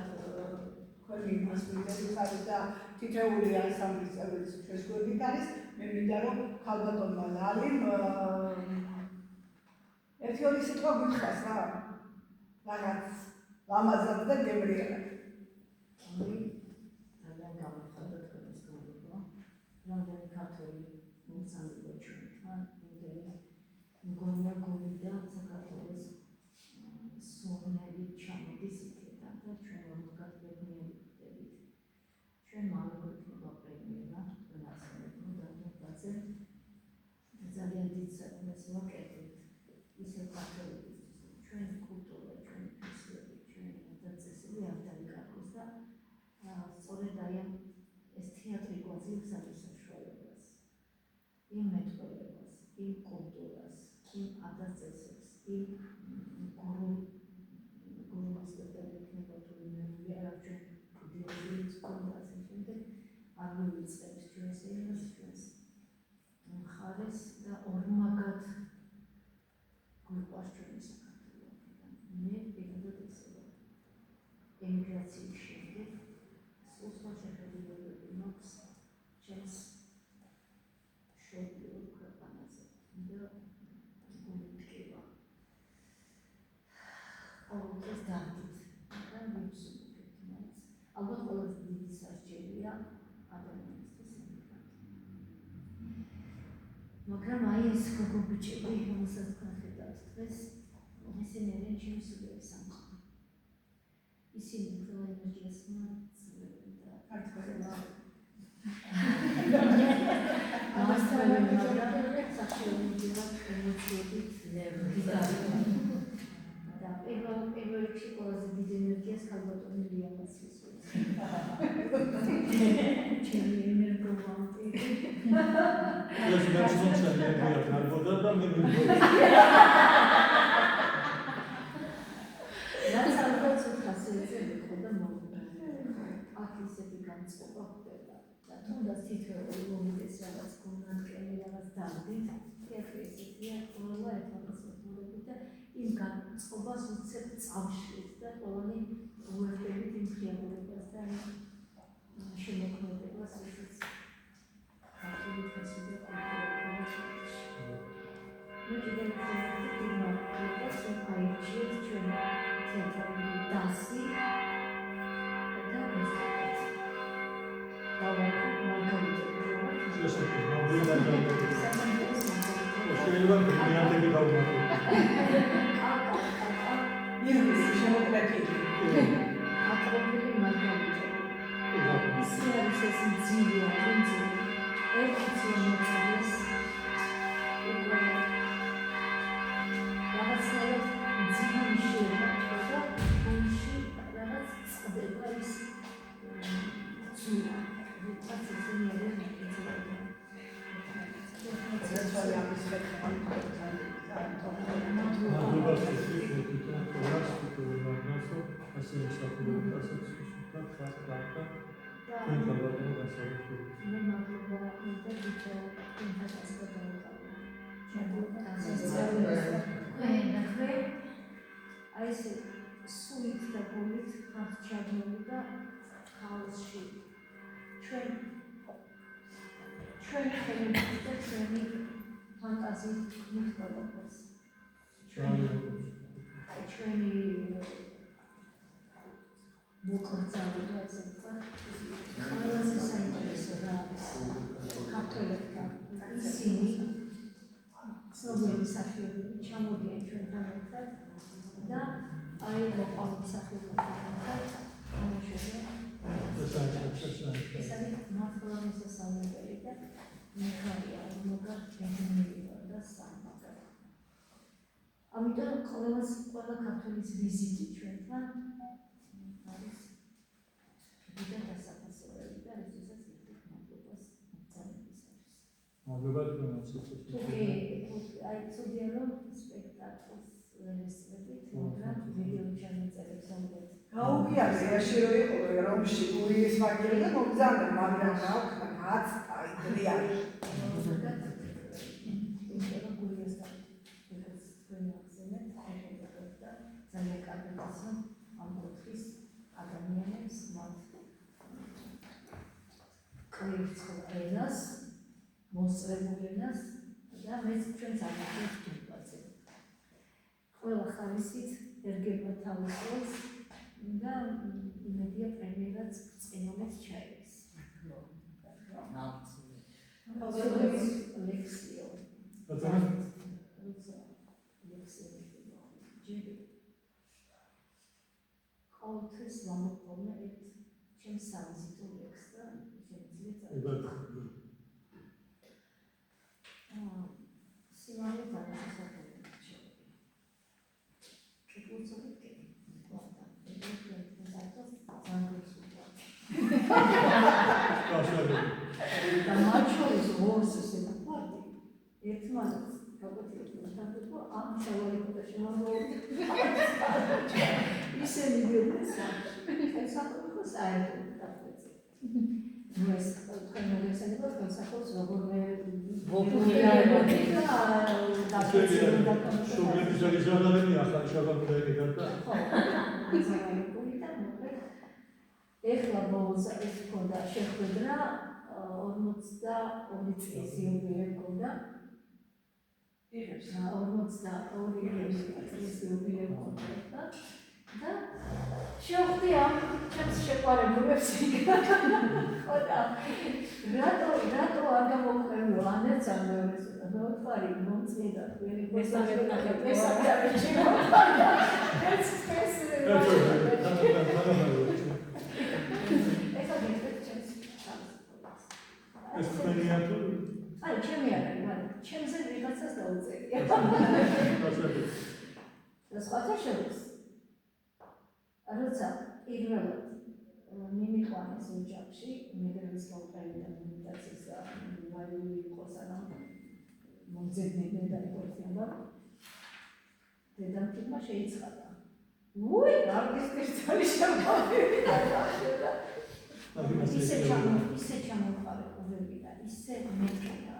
Speaker 2: თქვენი მასპინძელი არის და თითოეული ანსამბლის წევრიც შესკვებით არის მე მინდა რომ ქალბატონმა ლალიმ ერთი სიტყვა გითხრას რა რაღაც ლამაზად და გემრიელად
Speaker 1: ძალიან გამიხარდა თქვენს გავლება რამდენი ქართველი მოსამართლე ჩვენთან მგონია გოვიდა საქართველოს სურნელი ჩამოდის იქიდან და ჩვენ მომგადლებნიერი ვხდებით ჩვენ მალე გვექნება პრემია თქვენასმეთო დაგმობაზე ძალიან დიდ საქმეს ვაკეთებთ ისე ქართველებისთვის ჩვენი კულტურა ჩვენი ფესვები ჩვენი დაწესებული არ დაიკარგოს და სწორედ აი ეს თეატრი გვაძლევს ამ საშუალებას იმ მეტყველებას იმ კულტურას იმ ადაწესებს იმ გურუს და იქნება თუ იმენია რა ჩვენ დიალოგის კონდას შემდეგ არ მივიწყებს ჩვენს ენას ჩვენს მხარეს და ორმაგად გვიყვარს ჩვენი საქართველო მე პირადად ესეა ემიგრაციის შემდეგ სულ სხვა შეხედულებები მაქვს ჩემს შვედურ ქვეყანაზე და გულმტკივა ყოველთვის დაგდით და მივსურვებთ მაინც ალბათ ყველაზე დიდი სასჯელია ადამიანისთვის მაგრამ აი ეს გოგობიჭები რომელსაც გახედავთ დღეს ისინი არიან ჩემი სულიერი სამყარო ისინი ყველა ენერგიას მოაწმებენ და არტკოლა პირველში ყველაზე დიდი ენერგიას ქალბატონი ლიამას ისურვებს. ჩემი ენერგოვანტი.
Speaker 5: ეს მეცნობს ენერგია გარბოდა და მე მივიდა.
Speaker 1: რაც ალბათ უხასიათზე მიყოდა მომდა. აქ ისეთი განწყობა ხდება. და თუნდაც თითოეული მომენტის რაღაც გონანკელი რაღაც დავდით. თეატრი ესეთია ყველა ერთმანეთს მოხდებით და იმ განწყობას უცებ წავშლით და ყველანი უერთდებით იმ ხიარებას და შემოქმედებას, რასაც ქართული ფესვი და კულტურა მე კიდევ ერთად აირჩიეთ ჩვენ თეატრალური დასი და ეს დავაკეთე მაგალითად
Speaker 5: შესაძლოა შეიძლება პრემიატები გავუმატო.
Speaker 2: ირგვის შემოკლებული.
Speaker 1: აკრებული მაგალითად. ისე არის ეს მძიმე აკრები. ერთი მოწდეს. უკვე რაღაცნაირად მძიმე შეიძლება და გონში რაღაც ხდება ის ცურა, რაც ესენიერი მოკიძებოდა.
Speaker 2: ზეცვალი ამის
Speaker 1: აი ეს სულით და გულით ხართ ჩაგმული და ხალხში ჩვენ ხელით და ჩვენი ფანტაზიით მიხდოდოს. ჩვენი მოკრძალება ასე ვთქვათ, ყველაზე საინტერესო რა არის ქართველებთან ისინი ცნობილი მსახიობები ჩამოდიან ჩვენთან ერთად და აი მოყავთ მსახიობებთან ერთად თამაშობენ. ეს არის მართლა შესაძლებელი და მიხარია მოგარ გენერირება და სამაგა. ამიტომ ყველა ქართველის ვიზიტი ჩვენთან არის დიდი დასაფასებელი და როდესაც იქით მადლობას მოგზაურობისთვის.
Speaker 5: მადლობა პრომოციაში.
Speaker 1: აი ცუდია რომ სპექტაკლს რესპექტით, მაგრამ ვიდეო ჩამოწერებს ამბობთ.
Speaker 2: გაუგიარე რაში რო იყო რომში გურიის მაგირი და მოგზაურე, მაგრამ გაუქნა გაცდა იდეალი. ძალიან კარგი გასა ამ ოთხის ადამიანებს მათ კრებს ენას, მოსწრებულ ენას და მეც ჩვენს ამბობთ თუმბაზე. ყველა ხარისით ერგება თავის როლს და იმედია პრემიერაც წინომეც ჩაიგეს. ლექსიო. ყოველთვის ვამოყოლე ერთ ჩემს სავიზიტო ლექსს და შემიძლია სიმაღლე განსაკუთრებით შეგვიძლია. კეთილწოდით და მათ შორის ორს ესე ვთქვათ, ერთმანეთს გაგვეთილებს თანხმობა ამ სავალიკო შემოგვიყვეთ. ისინი მივიდნენ ეს საკუთრო საერთოდ დაფეცე. ნუ ეს თქვენ მოგესალმებით განსაკუთრებით როგორმე ვოპულარობა და
Speaker 5: შუღლების რეგისტრაცია ახალი შაბათი და
Speaker 1: ხო, სავალიკო და მოკლედ ეხლა ბოლოს ეს ქონდა შეხვედრა 42 წლის იუბილე ქონდა. 42 წლის იუბილე ქონდა და შევხვდი ამ ჩემს შეყვარებულებს ხოდა რატო არ გამოვყენო ანაც ამ მეორეს ვთქვარი მომწია თქვენი მესამე
Speaker 5: ეს თქვენია თუ
Speaker 1: აი ჩემი არის მაგრამ ჩემზე ვიღაცას დაუწერია და სხვათა შორის როცა პირველად მიმიყვანეს ოჯახში მეგრების გაუყენდა იმიტაციის და ვაიული იყო სანამ მომძებნებდნენ და იქორწინება დედამთილმა შეიცხადა უი არტისტის თვალი შემოვიდა ისე ჩამოყარე ყურები და ისე მეტყია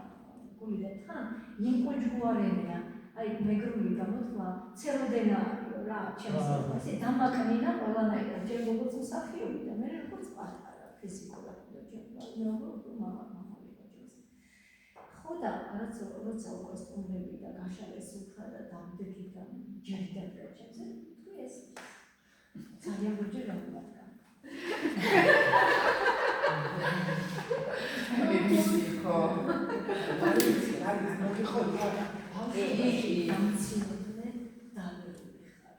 Speaker 1: გული და თან იმკოჯგუარენია აი მეგრული გამოთქვა ცეროდენაა რა ჩემს ესე დამაკნინა ყველანაირად ჯერ როგორც მსახიობი და მე როგორც პატარა ფიზიკურად და ჯერ როგორც მამალი ჩემს ხო და როცა უკვე სტუმრები და გაშალეს უფრო და დამდეგი და ჯერიდან და ჩემს თუ ეს ძალიან ბუჯი გამოვიდა
Speaker 6: ხო
Speaker 2: არის მოგიხოდა
Speaker 1: ამცინებდნენ დაგებული ხარ.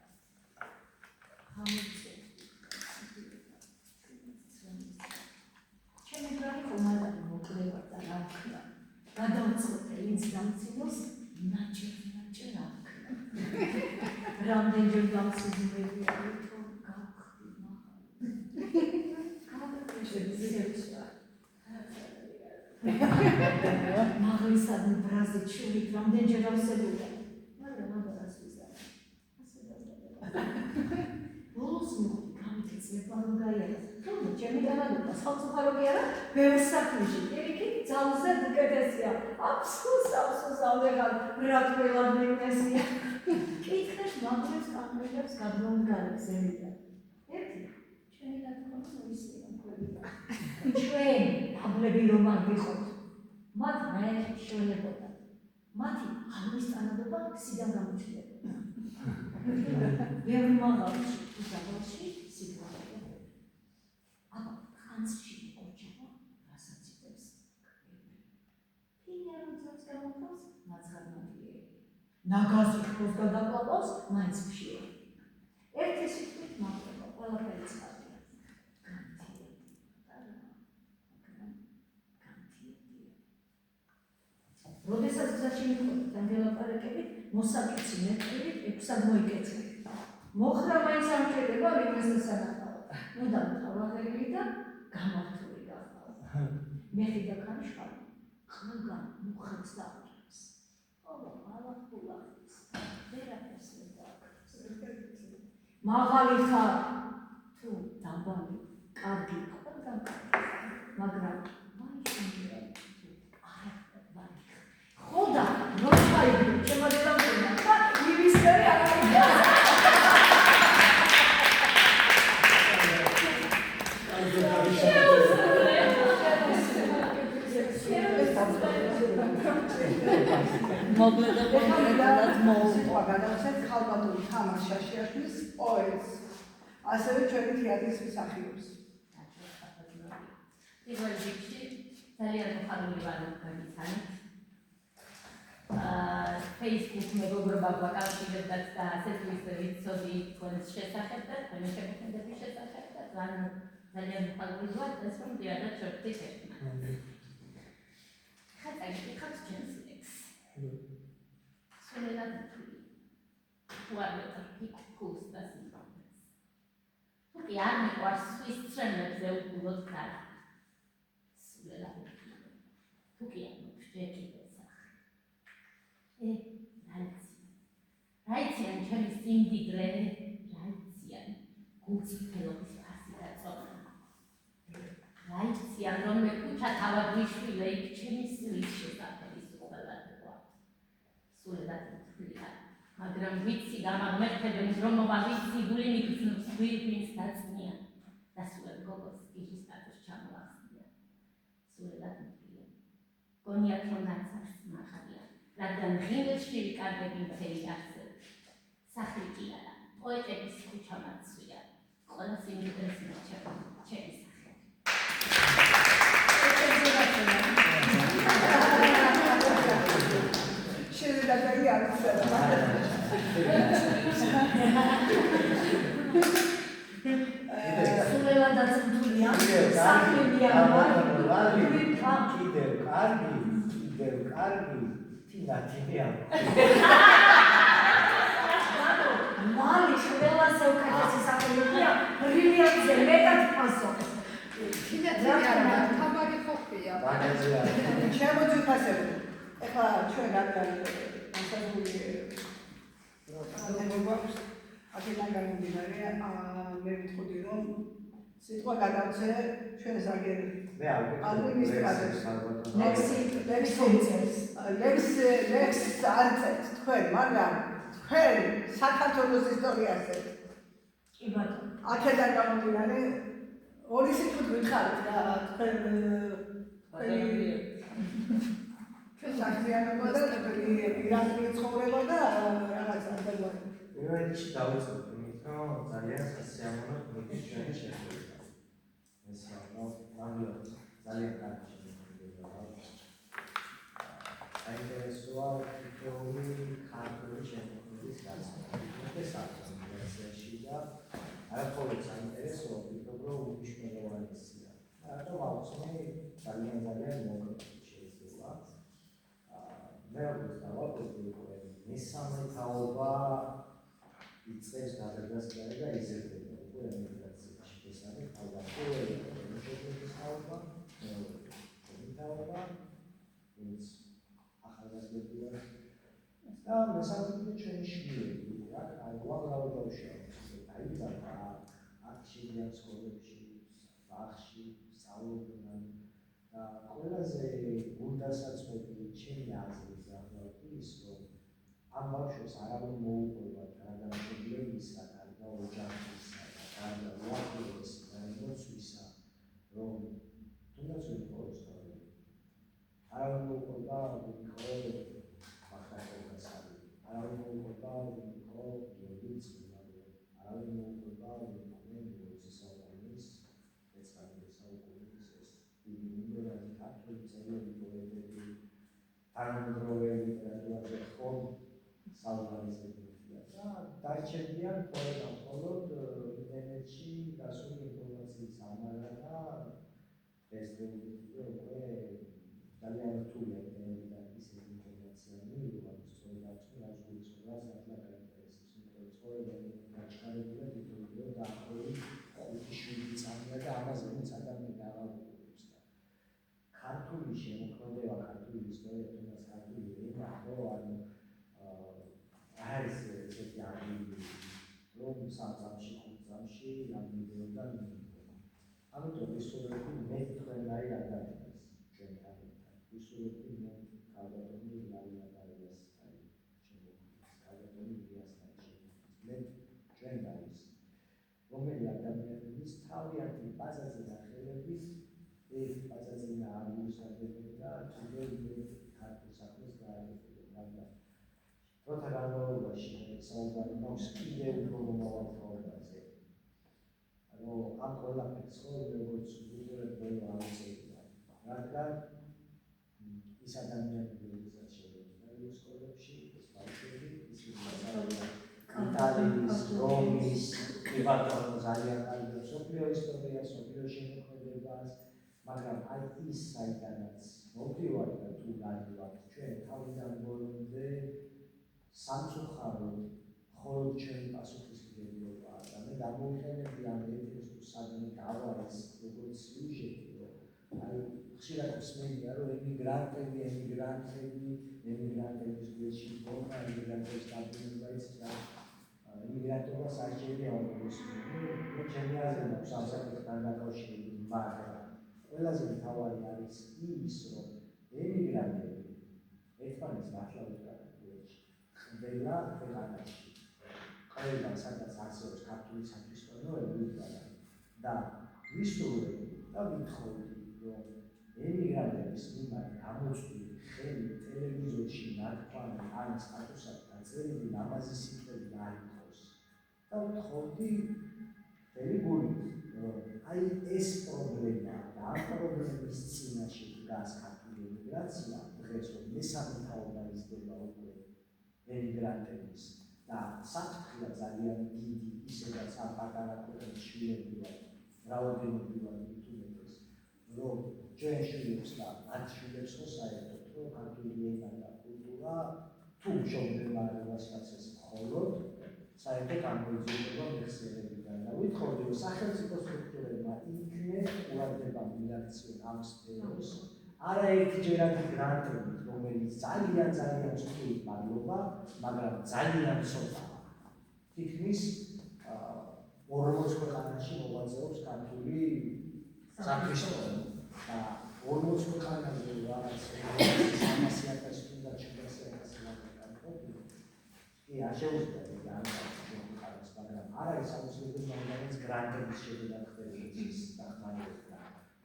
Speaker 1: ჩემი ბრალი ხომადანი მოკლევა და რა ვქნა. გადავწყვეტე ვინც დამცინოს ნაჭერ რა ვქნა. რამდენჯერ დამცინებია თო გავხდი მაღალ. მაღლისადმი ბრაზი ჩული რამდენჯერ ავსებია მაგრამ აბარას ვიზარ ასე დავწერა ბოლოს მივხვდი გამიწევა რომ გაიარა თუმცა ჩემი განადება სამწუხარო კი არა ბევრ საქმეში პირიქით ძალზე უკეთესია აფსუს ავიღალ რა ყველა მივესია კითხეს მაგრებს კამერებს გადმომგარებს ემიდა ერთი ჩვენი დათქმა მოისია ჩვენ დაბლები რომ არ ვიყოთ მათ მე შევლებოდა მათი აღმოსტანობა სიდან გამოჩნდებოდა ვერ მაღალში უსაბალში სიტუაცია აბა ხანცში გოჩება რასაც იწევს ფინეროძებს გამოხავს მაცხადმადიერი ნაგაზი ხოს გადაყავს მაინც ხშირი ერთი სიტყვით მაღლა ყველაფერი ცხადია როდესაც გზაში მივხვდით დაგელაპარაკებით, მოსაკეცი მეტყვით, 6-ად მოიკეცეთ. მოხრა მაინც არ მჭირდება ვინმეს დასანახავად. მუდამ თავაღერილი და გამართული გახავ. მეხი და ქარიშხალი ყველგან მუხებს დააჭერს. ხოლო ალახულახის ვერაფერს ვერ დააკრავს. მაღალი ხარ თუ დაბალი, კარგი ყველგან კარგი, მაგრამ მაინც ამჯერად ხოდა როხაიბი შემოძლებდა და მივისწრე აღარია მოგლედა კონკრეტულად
Speaker 2: მოუწყვა გადავცეთ ხალბატონი თამარ შაშიაშვილის პოეტს ასევე ჩვენი თეატრის მსახიობს
Speaker 7: პირველ რიგში ძალიან მოხარული ვარ გამიცანით Facebook მეგობრობა გვაკავშირებდათ და ასეთ ვიცოდი თქვენს შესახებ და თქვენი შემოქმედების შესახებ და ძალიან მოხარული ვარ ეს რომ დიადათ შევხვდით ერთმანეთს. ხა წაგიკითხავთ ჩემს ლექსს. სულელად ვარდები ფულს და სიმბოლებს. თუ კი არ მიყვარს სვის წრემლებზე უყუროთ კარ. სულელად თუ კი არ მოგვჭირდება რაიციან ჩემი სიმდიდრე, რაიციან გულწრფელობის ფასი და წონა. რაიციან რომე ქუჩა თავადვიშვილე იქ ჩემი სულის შესაფერის უყველადოა. სულელად მთვლია, მაგრამ ვიცი გამაღმერთებენ რომობა ვიცი გული მიგრძნობს გვირგვინს დაწნია და სულებ გოგოს გიჟის კატოს ჩამოახსნია. სულელად მთვლია, გონიათ რომ ნაცარს მახარია. რადგან ღიმილში ვიკარგები მთელი არსად. სახლი კი არა, პოეტების ქუჩა მაცვია. ყველა სიმდიდრეს მოჩება, ჩემი სახელი.
Speaker 2: შეზედაკარი არ ვცდები.
Speaker 1: სულელადაც მთვლია, სახლი მიანვარ,
Speaker 5: კიდევ კარგი თინათინია
Speaker 1: მალი შველაზე უკეთესი სახელია, ბრილიანტზე მეტად ფასობს.
Speaker 6: თამარი ხოხია.
Speaker 5: მაგაზია
Speaker 2: შემოძვით ასევე. ეხლა ჩვენ რადგან განსაზღვრული გვაქვს აქედან გამომდინარე, მე ვიტყოდი რომ სიტყვა გადავცე ჩვენს ადმინისტრატორს. ლექსს არ წერთ თქვენ, მაგრამ თქვენ საქართველოს ისტორიაზე.
Speaker 1: კი ბატონო.
Speaker 2: აქედან გამომდინარე ორი სიტყვით გითხარით რა თქვენ საქმიანობა და პირადული ცხოვრება და რაღაცა დაგვარი.
Speaker 3: პირველში დავიწყოთ იმით, რომ ძალიან სასიამოვნო მითის ჩვენი შეხვედრა. ეს მაგალითად ძალიან კარგი შეხვედრაა. საინტერესოა თითოეული ქართული შეხვედრის გასაგები. ეს არის უნივერსიტეტში და არაერთი საინტერესოა ვფიქრობ, რომ უმნიშვნელოვანესია. რატომ ავწმე ძალიან მოკლედ შეიძლება. მე ვისაუბრებ მესამე თაობა იწყებს გადადგას და იზრდება უკვე ემიგრაციაში. ეს არის თავდაპირველი შვილები, უამრავი ბავშვია, დაიბადა აქ შედიან სკოლებში, ბაღში, სწავლობდნენ და ყველაზე გულდასაწყვეტი ჩემი აზრით გახლავთ ის, რომ ამ ბავშვებს არავინ მოუყვება გადამშობლებისა, გარდა ოჯახისა, გარდა უახლოესი გარემოცვისა, რომ თუნდაც ვერ იყო ისტორია. არავინ მოუყვება ვიკო მახარებასარი, არავინ მოუყვება ვიკო გიორგი წმინდანი, არავინ მოუყვება ვიკო მოზის საუკუნის ეცქარების საუკუნის ეს დიდი მიმდევრული ქართული წერილები, პოეტები, თანამედროვე ლიტერატურაზე ხომ საუბარიზებია და დარჩენიან პოეტამ მხოლოდ ინტერნეტში გასული ინფორმაციის ამაღლა და ეს უკვე ძალიან რთულია ინტერნეტიდან ისეთი ინფორმაცია მიიღება, სწორედ რაც გულისხმობს ახლა გაინტერესებს, იმიტომ რომ სწორედ გაჩქარებულია თითოეულ დაახლოებით 5-7 წამია და ამაზე ვინც ადამიანი აღარ და ქართული შემოქმედება, ქართული ისტორია, თუნდაც ქართული ენა, ხო, ანუ არის ესეთი ადგილი, რომ 3 წამში, 5 წამში ამ ვიდეოდან მიიღება. ამიტომ ვისურვებდი მე თქვენაირ ადამიანს ჩვენთან ერთად. ვისურვებდი მე ქალბატონი ლაურა დაიას შემოქმედებს, ქალბატონი ლიას შემოქმედებს. მე ჩვენ არის რომელი ადამიანების თავიანთი ბაზაზე სახელების ეს ბაზაზენა ამიუსადები და თუნდაც ქართულ საქმეს გააკეთებენ, მაგრამ როცა განმავლობაში საუბარი მაქვს კიდევ უფრო მომავალთაობაზე, რომ ამ ყველაფერს როგორც უძველეს ბოლო აღწერა, რადგან ის ადამიანები, რომელსაც შეგვიძლია სკოლებში, ეს ბავშვები, ის იტალიის, რომის, იბანტონ ძალიან კარგი მსოფლიო ისტორია, მსოფლიო შემოქმედებას, მაგრამ აი ის საიდანაც მოვდივართ და თუ გადავართ ჩვენ თავიდან ბოლომდე სამწუხაროდ მხოლოდ ჩვენი პასუხისმგებლობაა და მე გამოვიყენებდი ამ ეთერს თუ სადმე გავარეს როგორც სიუჟეტი, რომ აი ხშირად ხსნილია, რომ ემიგრანტების გვერდში მდგომა, ემიგრანტების დაბრუნება იცის და ემიგრანტობა საჭიროა მე ჩემი აზრით მაქვს ამ საკითხთან დაკავშირებით, მაგრამ ყველაზე მთავარი არის ის, რომ ემიგრანტები ერთმანეთს მართლა უდგანან გვერდში. ყველა ქვეყანაში, ყველა სადაც არსებობს ქართული საქმიანობები უდგანან და ვისურვებდი და ვითხოვდი, რომ ემიგრანტების მიმართ გამოწვეული ხელი ტელევიზორში ნათქვამი ან სტატუსად დაწერილი ლამაზი სიტყვები არ იყოს. და ვთხოვდი მთელი გულით, რომ აი ეს პრობლემა და ამ პრობლემის წინაშე დგას ქართული ემიგრაცია, დღეს რომ მესამე თაობა იზრდება უკვე ემიგრანტების და საფრთხეა ძალიან დიდი, ისედაც ამ პატარა ქვეყნის შვილები ვართ, რაოდენობით ვართ მithumetes, რომ ჩვენ შვილებს და მათ შვილებს ხო საერთოდ, რომ ქართული ენა და კულტურა თუ მშობლებმა არ ევასწრებს მხოლოდ საერთოდ ამოიძულება მეხსიერებიდან და ვითხოვდი, რომ სახელმწიფო სტრუქტურებმა იქნებ ყურადღება მიაქციონ ამ სფეროს, არაერთჯერადი გრანტებით, რომელიც ძალიან მსხვილი მადლობა, მაგრამ ძალიან ცოტაა. თითქმის 40 ქვეყანაში მოღვაწეობს ქართული საფრთხე და 40 ქვეყანაზე რაღაც 300,000 თუნდაც 700,000 ლარი კი არ შეუძლია მაგრამ არ არის აუცილებელი რომელიც გრანტების შედეგად ხდება დახმარება.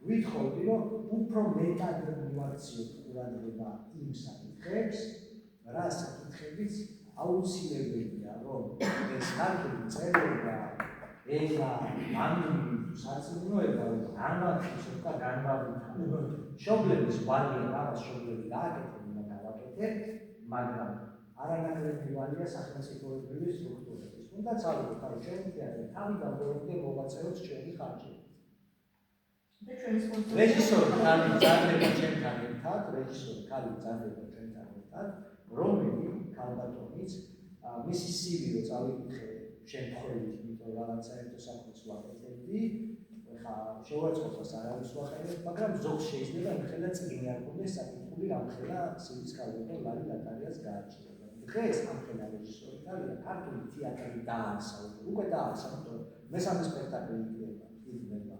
Speaker 3: ვითხოვდი, რომ უფრო მეტად მივაქციოთ ყურადღება იმ საკითხებს, რა საკითხებიც აუცილებელია, რომ ეს ქართული წერილობა, ენა, ამდენი სარწმუნოება, განვაცხადოს და განვავითაროთ. მშობლების ვალია, რაღაც მშობლები გააკეთებენ და გავაკეთებთ, მაგრამ არანაკლები ვალია სახელმწიფოებრივი სტრუქტურების. თუნდაც ავიღოთ, რომ ჩვენი თეატრი თავიდან ბოლომდე მოვაწეოთ ჩვენი ხარჯებით. რეჟისორი ქალი მზადდება ჩვენთან ერთად, რომელი ქალბატონიც მისი CV-ო წავიკითხე შემთხვევით, იმიტომ რომ რაღაც საერთო საქმეს ვაკეთებდი, ხა შევაწყოთ არავის ვახერებ, მაგრამ ზოგს შეიძლება იმხელა წიგნი არ ქონდეს საკითხული, რამხელა CV-ს ქალბატონ ლარი ნატალიას გააჩნია. დღეს ამ ხელა რეჟისორი და ქართული თეატრი დაარსა, უკვე დაარსა, მესამე სპექტაკლი იქნება.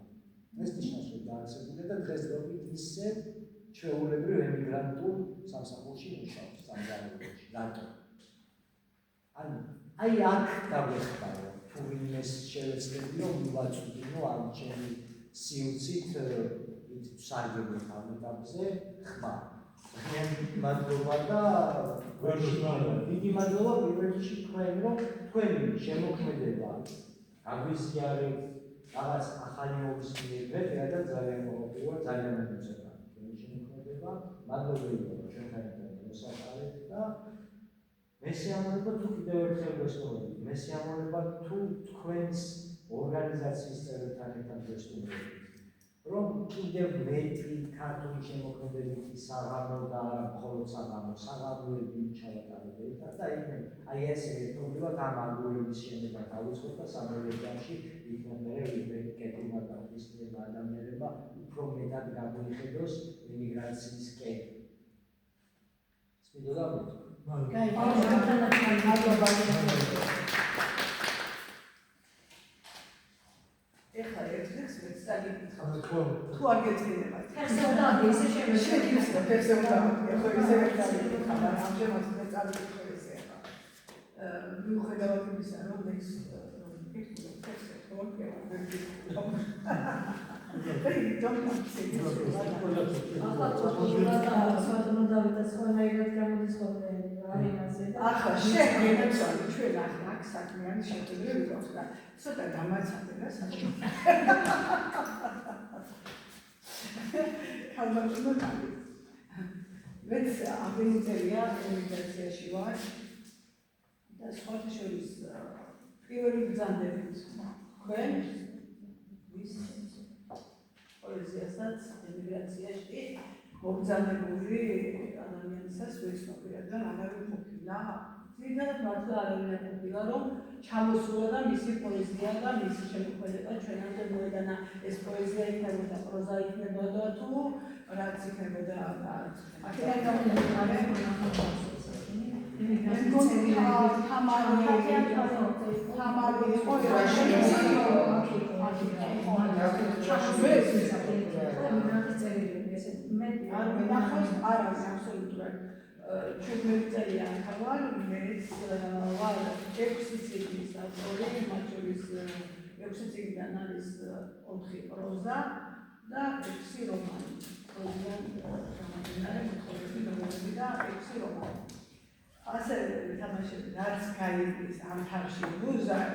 Speaker 3: ეს ნიშნავს, რომ დაარსებულია და დღესდღეობით ისე ჩვეულებრივ ემიგრანტულ სამსახურში მუშაობს სამზარეულოში. რატო? აი აქ დაგვეხმარო, თუ ვინმეს შევეცდები, რომ მივაწვდინო ამ ჩემი სიუცით სარგებლო ამიტაბზე ხმა. მადლობა და დიდი მადლობა პირველ რიგში თქვენ, რომ თქვენი შემოქმედება გაგვიზიარეთ რაღაც ახალი მოვისმინეთ და ძალიან მოხდება, ძალიან მომწევნა. თქვენი შემოქმედება მადლობელი ვარ ჩვენთან ერთად მოსახლეობთ და მე შეამონება თუ კიდევ ერთხელ გესწავლით. მე შეამონება თუ თქვენს ორგანიზაციის წევრებთან ერთად გესწავლით. რომ კიდევ მეტი ქართული შემოქმედებითი საღამო და არა მხოლოდ საღამოები ჩავატარებთ და აი ესე ერთობლივად ამ აგურების შენება დავიწყოთ და სამეურნეობაში იქნება მე კეთილმა დაფისებულმა ადამიანებმა უფრო მეტად გამოიხედოს იმიგრაციის კერძი. სპიდოდა
Speaker 2: ეხლა ერთს მეცდაგი გითხავთ. თუ არ გეწინება.
Speaker 1: პერსონაჟი ისე
Speaker 2: შეიძლება პერსონაჟი. ეხლა ისე ერთად გითხავთ, ამჟამად მეცდაგი ისე ახლა. მიუხედავად იმისა, რომ ეს ახლა შეგეცვალე ჩვენ აქ საქმიანი შეჭრილი გვაქვს და ცოტა დამაცადე რა საჭირო. ქალბატონო კალი. მეც ამდენი წელია ემიგრაციაში ვარ და სხვათა შორის პირველი ბრძანდებით თქვენ ვის პოეზიასაც ემიგრაციაში მობრძანებული ადამიანისას ვეცნობი, რადგან ამავე ყოფილა. ძირითადად მართლა არავინ არ ყოფილა, რომ ჩამოსულა და მისი პოეზია და მისი შემოქმედება ჩვენამდე მოედანა. ეს პოეზია იქნებოდა, პროზა იქნებოდა თუ რაც იქნებოდა. აქედან გამომდინარე ჩვენ მეწელია ახალ მეც ვარ 6 წიგნის ავტორი, მათ შორის 6 წიგნიდან არის 4 პროზა და 6 რომანი. პროზიდან გამომდინარე მოთხრობები, ნოველები და 6 რომანი. ასე თამაშები რაც გაიგეს ამ თარში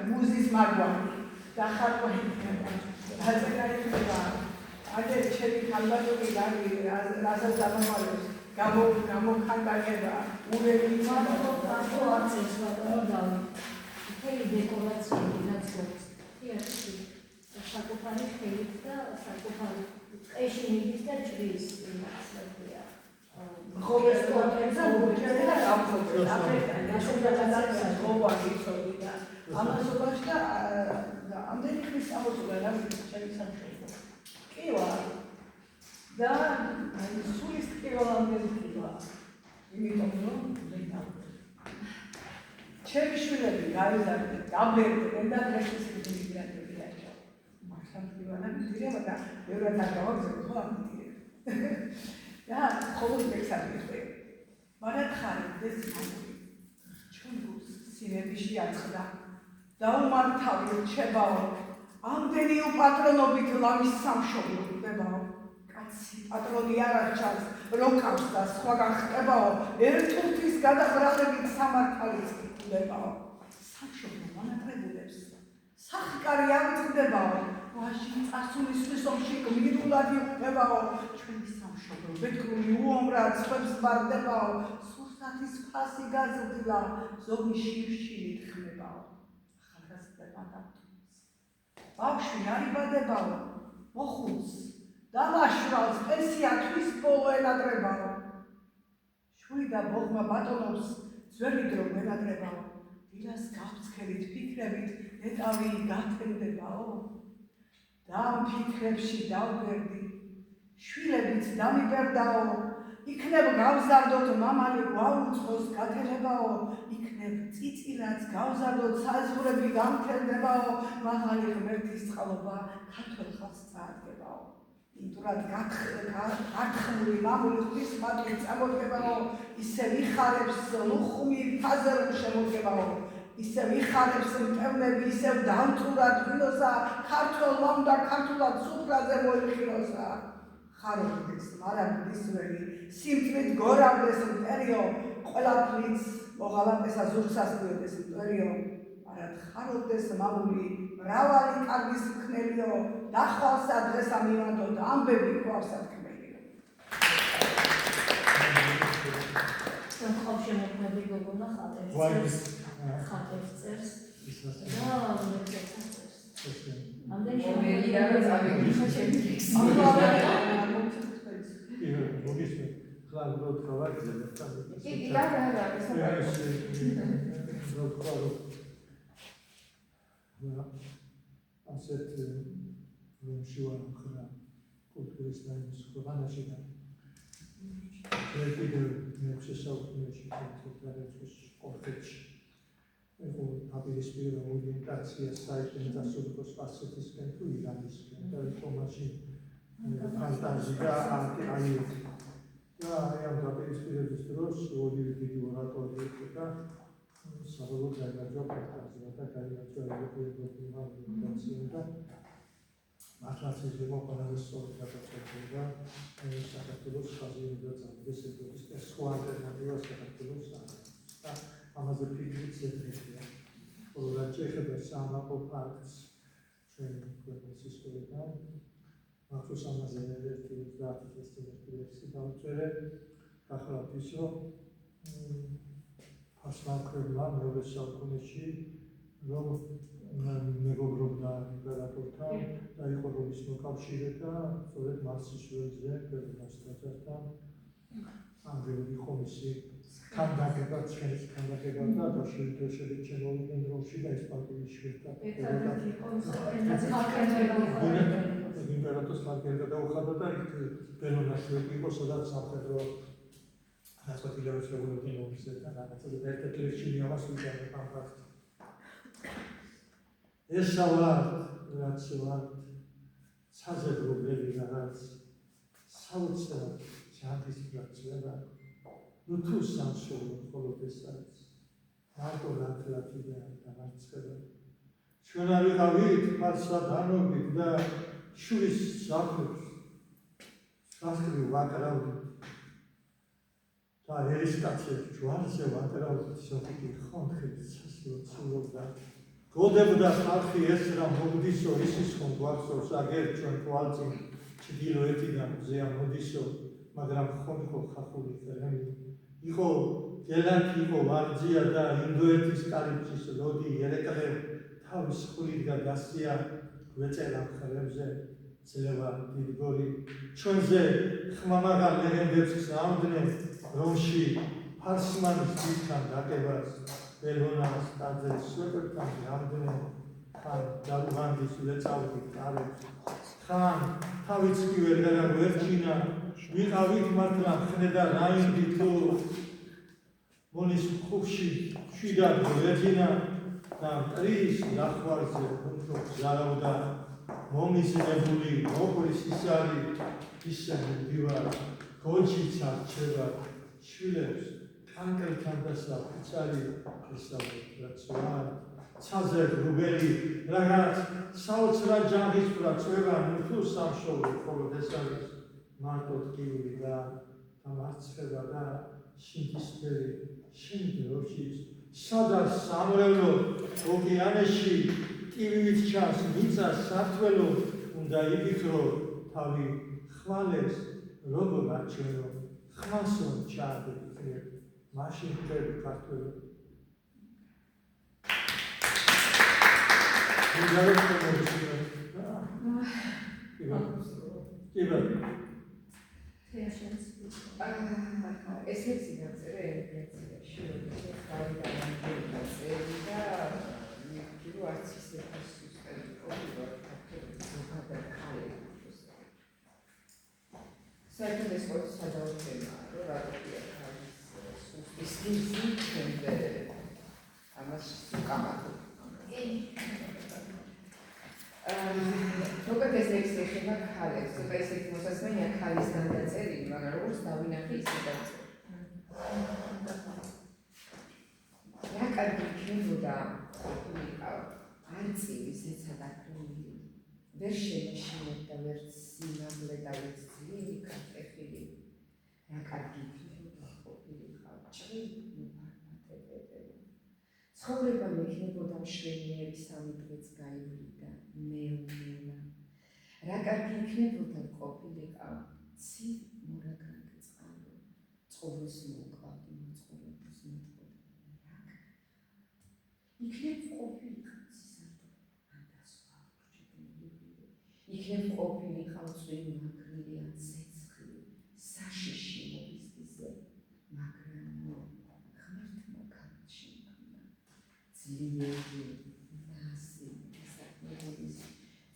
Speaker 2: მუზის მაგვარი და ხარკვანი ასე გაიგება. აგერ ჩემი ქალბატონი რასაც ამომალებს გამოხანდაგება ურები
Speaker 1: მადლობა არცეს ვატარდა მთელი დეკორაციები რაც გვაქვს თეატრი საკუთარი ხელით და საკუთარი ტყეში მიდის და ჭრის იმასია
Speaker 2: ხოლმე და გუჩერე და გამხობე აფრიკა შეგვიძლია ხოვარი ცოდი და ამასობაში და ამდენი ხნის ამოსულა რა ჩემი სამშობლო კი ვარ და სულის ტკივილამდე ვიყვა იმიტომ რომ ჩემი შვილები გაიზარდნენ გამბერდნენ და დღეს იმიგრანტები არჩევ მაგრამ ტკივილა მიდირება და ბევრად არ გავაგზავნე ხო ამიტი და ხოლმე მექსაბიხე მაგრამ ხარდეს ამოი ჩვენ გულს სინებიში აწყდა დაუმართავი რჩებაო ამდენი უპატრონობით ლამის სამშობლო ხდებაო კაცი პატრონი არ არჩევს როკავს და სხვაგან ხდებაო ერთურთვის გადაბრალებით სამართალიც ხდებაო სამშობლო მონატრებულებს სახკარი აღწდებაო ვაში წასულისთვის ომში გმირულად იყვებაო ჩვენი სამშობლო ბედგრული უომრად სხვებს ბარდებაო სურსათის ფასი გაზრდილა ზოგი შირშილით ხმებაო ახალგაზრდა ბავშვი არ იბადებაო მოხუც დამაშვალს პენსია თვის ბოლო ენადრებაო შვილი და ბოღმა ბატონობს ძველი დრო ენადრებაო დილას გავცხელით ფიქრებით ეტავი გათენდებაო და ამ ფიქრებში დავბერდი შვილებიც დამიბერდაო იქნებ გავზარდოთ მამალი გვაუწყოს გათენებაო, იქნებ წიწილაც გავზარდოთ საზღვრები გამთენდებაო, მაღალი ღმერთის წყალობა ქართველ ხალხს წაადგებაო. იმდურად გათხრული მამული ღვთის მადლით წამოდგებაო, ისე ვიხარებს ლუხმი ფაზერ შემოდგებაო, ისე ვიხარებს მტევნები, ისევ დამწურად ღვინოსა, ქართველმა უნდა ქართულად სუფრაზე მოიხილოსა. ხარობდეს მარაგდის ველი, სიმთვრით გორავდეს მტერიო, ყველაფრიც მოღალატესა ზურგსას გვიოდეს მტერიო, არად ხარობდეს მამული, მრავალი კარგის მქნელიო, დახვალსა დღესა მივანდოთ, ამბები ქვავსა თქმელიო.
Speaker 1: ხავშემოქმედი გოგონა ხატებს წერს და მეცეც წერს. ამდენი
Speaker 5: დაპირისპირება ორიენტაცია საერთოდ დასრულებას სპასეთისკენ თუ ირანისკენ და თომაში ფანტაზია აი ამ დაპირისპირების დროს ორივე დიდი ორატორი და საბოლოოდ გაიმარჯვა ფანტაზია და გაიმარჯვა ორიენტაცია და მართლაც ეს მოყოლაზე სწორად გადაწყვეტა საქართველოს საზოგადოება წამდეს ევროპის და სხვა ალტერნატივა საქართველოს და ამაზე ფიქრიც ეთქია. Ora ეხება სამაყო ფაქტს ჩვენი ქვეყნის ისტორიიდან. მახსოვს ამაზე ერთი 30 ლექსი დავწერე. ახლა ის რომ ფასმაკრებმა მეორე საუკუნეში რომ მეგობრობდა იმპერატორთან და იყო რომის მოკავშირე და სწორედ მარსის ველზე პერმასტრატორთან ანგელოზი ხომისი კანდიდატება ჩვენს კანდიდატება და დაშევიდეშები ჩემოვიდნენ რომში და ესპანეთის შვერთა იმპერატორს მარკერდა დაუხადა და იქ ბელონაშვილი იყო სადაც სამხედრო რასპატილებს როგორი მომისდა და რაღაცა ერთ-ერთი ლექსი ამასვიდა ამ ფაქტს ეს რაც საზებრობები რაღაც საოცრად ჯანმრთის პრაქტიკა ну თუ სამშობლო მხოლოდ ეს არის მარტო ლათლათია დამარცხება ჩვენ არ ვიყავით ფარსად ანობით და შურის საფრთხეს სასწრაფო ვაკრავდით და ერისკაცებს ჯვარზე ვაკრავდით სოფიკი ხონხით სასწრაფო გოდებდა ხალხი ეს რა მოდისო ისის ხომ გვახსოვს აგერ ჩვენ თვალწინ ჩრდილოეთიდან მზეა მოდისო მაგრამ ხონხო ხახული ფერმი იყო გელათი იყო ვარძია და ინდოეთის კარიბჭის ლოდი ერეკლე თავის ხულიდან გასწია გვეწერა ხერებზე ძლევა დიდგორი ჩვენზე ხმამაღალ ლეგენდებს გზავნდნენ რომში ფარსმანის დიდთან დაკებას ბელონას ტაძრის სვეტებთან გამდნე ხან დალუღანდის ლეწავით კარებს ხან თავიც კი ვერ გადაგვერჩინა ვიყავით მართლა ხნედა რაინდი თუ მონის ხუბში შვიდად გვერდინა და მტრის ნახვარზე უფრო გზარავდა მომისნებული მოკრის ისარი ისე მდივარ გოჩიც არჩევა შვილებს კანკელთან დასაფიცარი ესაა ცაზე რუბელი რაღაც საოცრად ჯანმრთელად წვევა თუ სამშობლო მხოლოდ ეს არის მარტო ტკივილი და დამარცხება და შინდისფერი შინდროში სადაც სამრევლო ოკეანეში ტივით ჩანს მიწა სათველო უნდა იფიქრო თავი ხვალეს როგორ არჩევო ხმასონ ჩააგდე მაშინ ხელი ქართველი
Speaker 6: ესეცი დაწერე ემიგრაციაში, რომელიც გავიდანან წერილი და მივხვდი არც ისე სუსტები ყოფილა ქართველი გადაყალიბდა. საერთოდ ეს ყოველთვის სადავო თემაა, რომ რატოია თავის სუსტის გიზი ჩვენზე ამას უკამათო. ზოგადად ეს ტექსტი ეხება ქალებს, ცოტა ისეთი მოსაზრებაა ქალის განაწერილი, მაგრამ როგორც დავინახე ისე დაწერილი. რა კარგი იქნებოდა ყოფილიყავ არწივი ზეცა დაკრული, ვერ შემეშინებდა ვერც სიმაღლე და ვერც ძლიერი კარტეფილი. რა კარგი იქნებოდა ყოფილიყავ ჭრილი ფართმატებებელი. ცხოვრება მექნებოდა მშვენიერი სამი დღეც გაივლიდა მეუნება. რა კარგი იქნებოდა ყოფილიყავ ცივ მორაგრაკ წყალო, წყურვის მოუკლავდი მოწყურების მეტყოდა. იქნებ ყოფილიყავ ცისარტო ანდასვავ რჩებინებული. იქნებ ყოფილიყავ წვიმი მაქრილი ან ცეცხლი, საშიში მოვიზდიზე, მაგრამ ღმერთმა ქალში მქნა. ძლიერი ნასი საკმეულის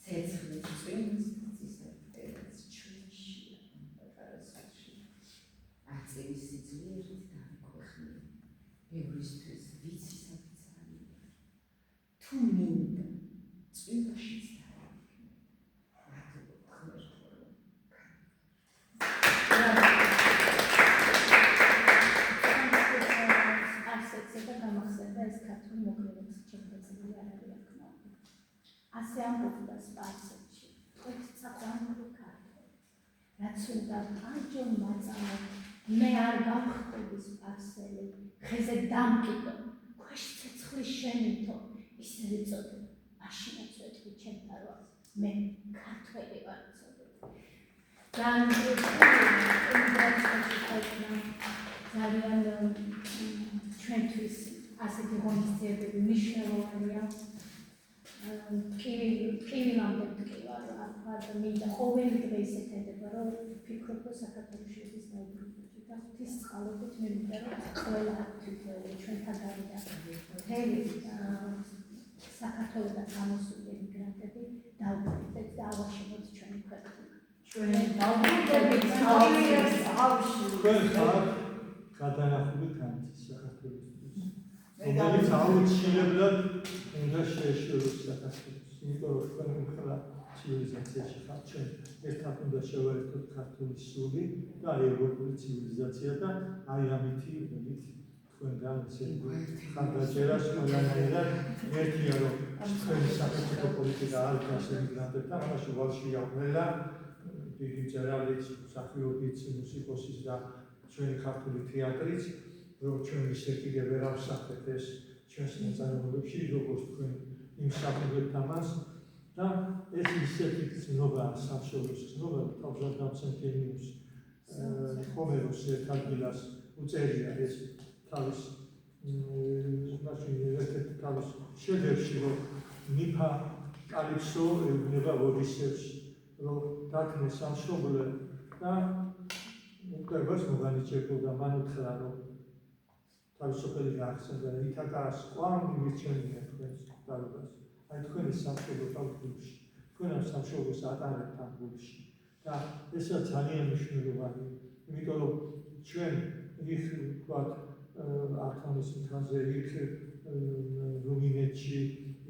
Speaker 6: ცეცხლის წვიმის ცისარტერაც ჩვენში ამ პატარა სახლში. აწევის სიძლიერით დავიქვეხნე, ბევრისთვის ვიცი საფიცარი ვარ. თუ მინდა წვიმაშიც დავიქნე, მადლობ ღმერთო რომ
Speaker 1: არსებსა და გამახსენდა ეს ქართული მოკლედების ჩემფეცილი არ არის აქნა. ასე ამბობდა სპარსეთში, თქვით საფრანგული ქართველი. რაც უნდა არჯერ მაწამო, მე არ გავხტები სპარსელი, ხეზე დამკიდო, ქვეშ ცეცხლის შემითო, ისე წოდე, მაშინაც ვეთქვი ჩემთან რას, მე ქართველი ვარ წოდე. ძალიან ჩვენთვის ასეთი ღონისძიებები მნიშვნელოვანია. კივილამდე ვტკივარ, და მინდა ყოველი დღე ისეთ ედება, რომ ვფიქრობ, რომ საქართველოში ის დაუბრუნდები და ღვთისწყალობით მინდა, რომ ყველა თითოეული ჩვენთან გარდა მთელი საქართველოდან გამოსული ემიგრანტები დაუბრუნდეთ და ავაშენოთ ჩვენი ქვეყანა. ჩვენ დაუბრუნდებით ავში.
Speaker 5: თქვენ ხართ გადანახული განცი საქართველოსთვის, რომელიც აუცილებლად უნდა შეეშოროს საქართველოს. იმიტომ რომ თქვენ მხოლოდ ცივილიზაციაში ხართ, ჩვენ ერთად უნდა შევაერთოთ ქართული სული და ევროპული ცივილიზაცია და აი ამითი თქვენგან ესე ხარდაჭერა ყველანაირად ერთია, რომ თქვენი სახელმწიფო პოლიტიკა არ იქნას ემიგრანტებთან, ამაში ვალშია ყველა დიდი მწერალიც, მსახიობიც, მუსიკოსიც და ჩვენი ქართული თეატრიც, რომ ჩვენ ისეთი ვერ ავსახეთ ეს ჩვენს ნაწარმოებებში, როგორც თქვენ იმსახურებთ ამას და ეს ისეთი ცნობა, სამშობლოს ცნობა, თავზად დამცენთენიუს ჰომეროს ერთ ადგილას უწერია ეს თავის ერთ-ერთ თავის შედევრში, რომ ნიფა კალიფსო ეუბნება ოდისევს, რომ დათმე სამშობლო და უკრებას მოგანიჭებოდა, მან უთხრა, რომ თავისუფლად გაახსენდა, ითაკას ყვამ მირჩენია თქვენს დარობას. აი თქვენი სამშობლო თავგულში, თქვენ ამ სამშობლოს ატარებთ ამ გულში და ესა ძალიან მნიშვნელოვანია, იმიტომ რომ ჩვენ იქ ვთქვათ ათონის მთაზე, იქ რუმინეთში,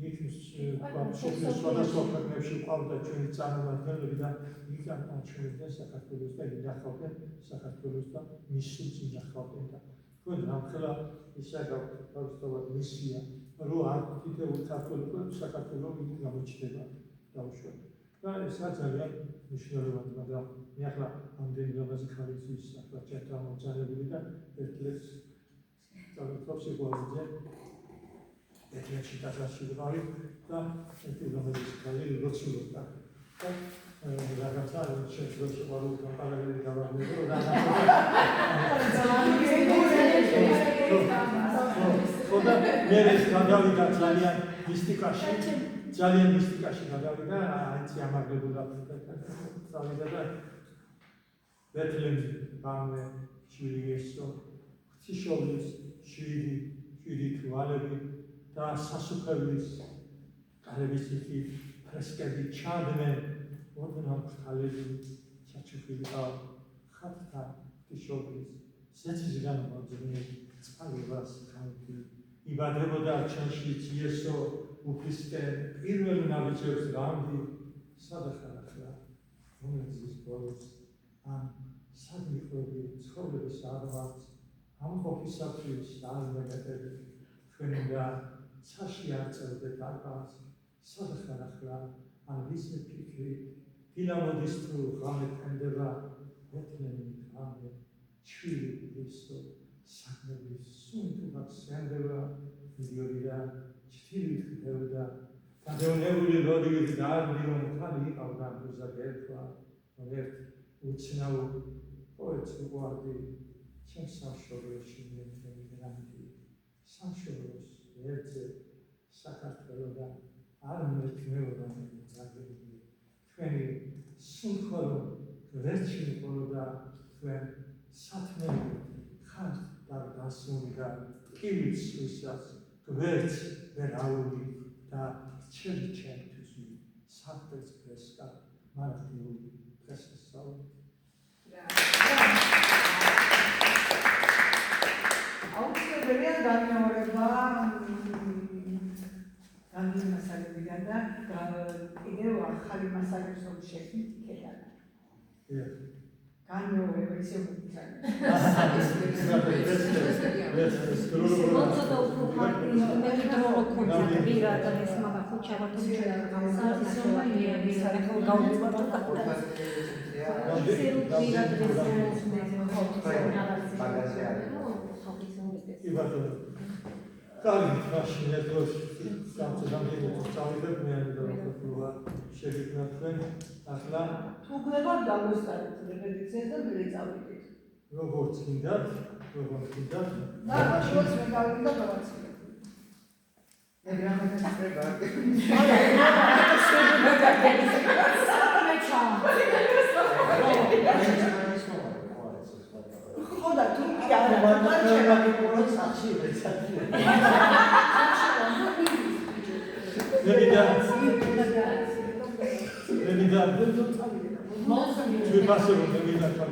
Speaker 5: იქ მსოფლიოს სხვადასხვა ქვეყნებში ყავდა ჩვენი წარმომადგენლები და იქ ჩვენიდან საქართველოს და ინახავდნენ საქართველოს და მის სულს ინახავდნენ და თქვენ რამხელა ისა გავთავისთავად მისია, რომ არ თითოეულ ქართველი საქართველოს იქ გამოჩნდება დაუშვათ. და ესა ძალიან მნიშვნელოვანია, მაგრამ მე ახლა ამდენი რამაზე ხარისის ახლა ჩემთან მოძალებული და ერთ დღეს წავიდრობ სიყვარულზე ეთნიკში დასაში ვიყავი და ერთი რომელიც ხალი როცულობდა და რაღაცა შეძლო სიყვარულთან პარალელი გავარდნებო და ხოდა მე ეს გადავიდა ძალიან მისტიკაში გადავიდა, აიცი ამაგებოდა წავიდა და ბეთლემში ბამე შვილი ესო ღვთისმშობლის შვილი თვალები და სასუფეველის კარების იქი ფრესკები ჩანდნენ, ოდნავ ქალები ჩაჩუქილი და ხათთან ღვთისმშობლის ზეცისგან მოძნი წყალებას ხანთი იბადებოდა ჩვენშიც იესო უფლისკენ პირველ ნაბიჯებს გამდი სადახარ ახლა მომეძის ბოლოს ან სადმიყვები ცხოვრების აღმართ ამყოფისათვის აღმენებელი თქვენი და ცაში არწევდეთ არბას სადახარ ახლა ან ვისმე ფიქრი დილამოდის თუ ღამე თენდება ეთნენი ღამე შვილი ქრისტო საქმების სუნთულად სენდება მიდიოდა ჩtildeით ხდებოდა გადაუნებული როდივით და არ მივონ ხალი იყავდა გუზად ერთვა რომ ერთ უცნაურ პოეტს უყვარდი ჩემს სამშობლოში მიგრანტი სამშობლოს ერთზე საქართველოსთან არ მექმეოდა ზაგრები თქვენი სუნთქვალო ვერჩინი ყოლოდა თქვენ სათმელი ხართ და დასმული და კივიც ვისაც გვერდს ვერ აუდი და ჩემი ჩემთვის საფრთხეს ფრესკა მარტივი დღესასწაული
Speaker 2: აუცილებელია განმეორება განმე მასალებიდან და კიდევ ახალი მასალებს რომ შექმნით იქედან. განმეორება ისე
Speaker 5: Καλή φάση είναι τόσο κάτω να μην το τσάβετε με ένα τρόπο შეგვიძლია ახლა
Speaker 2: უგლებოდ დავუსტარეთ რეპეტიციას და მივიწავდით.
Speaker 5: როგორც გინდათ
Speaker 2: და როგორც მე გავიგო დავაცილე.
Speaker 6: მე გრამატიკას treba.
Speaker 2: ხოდა თუ კი არა მარჩება გიყუროთ სახში ეცადე.
Speaker 5: Tu passi un po' di tempo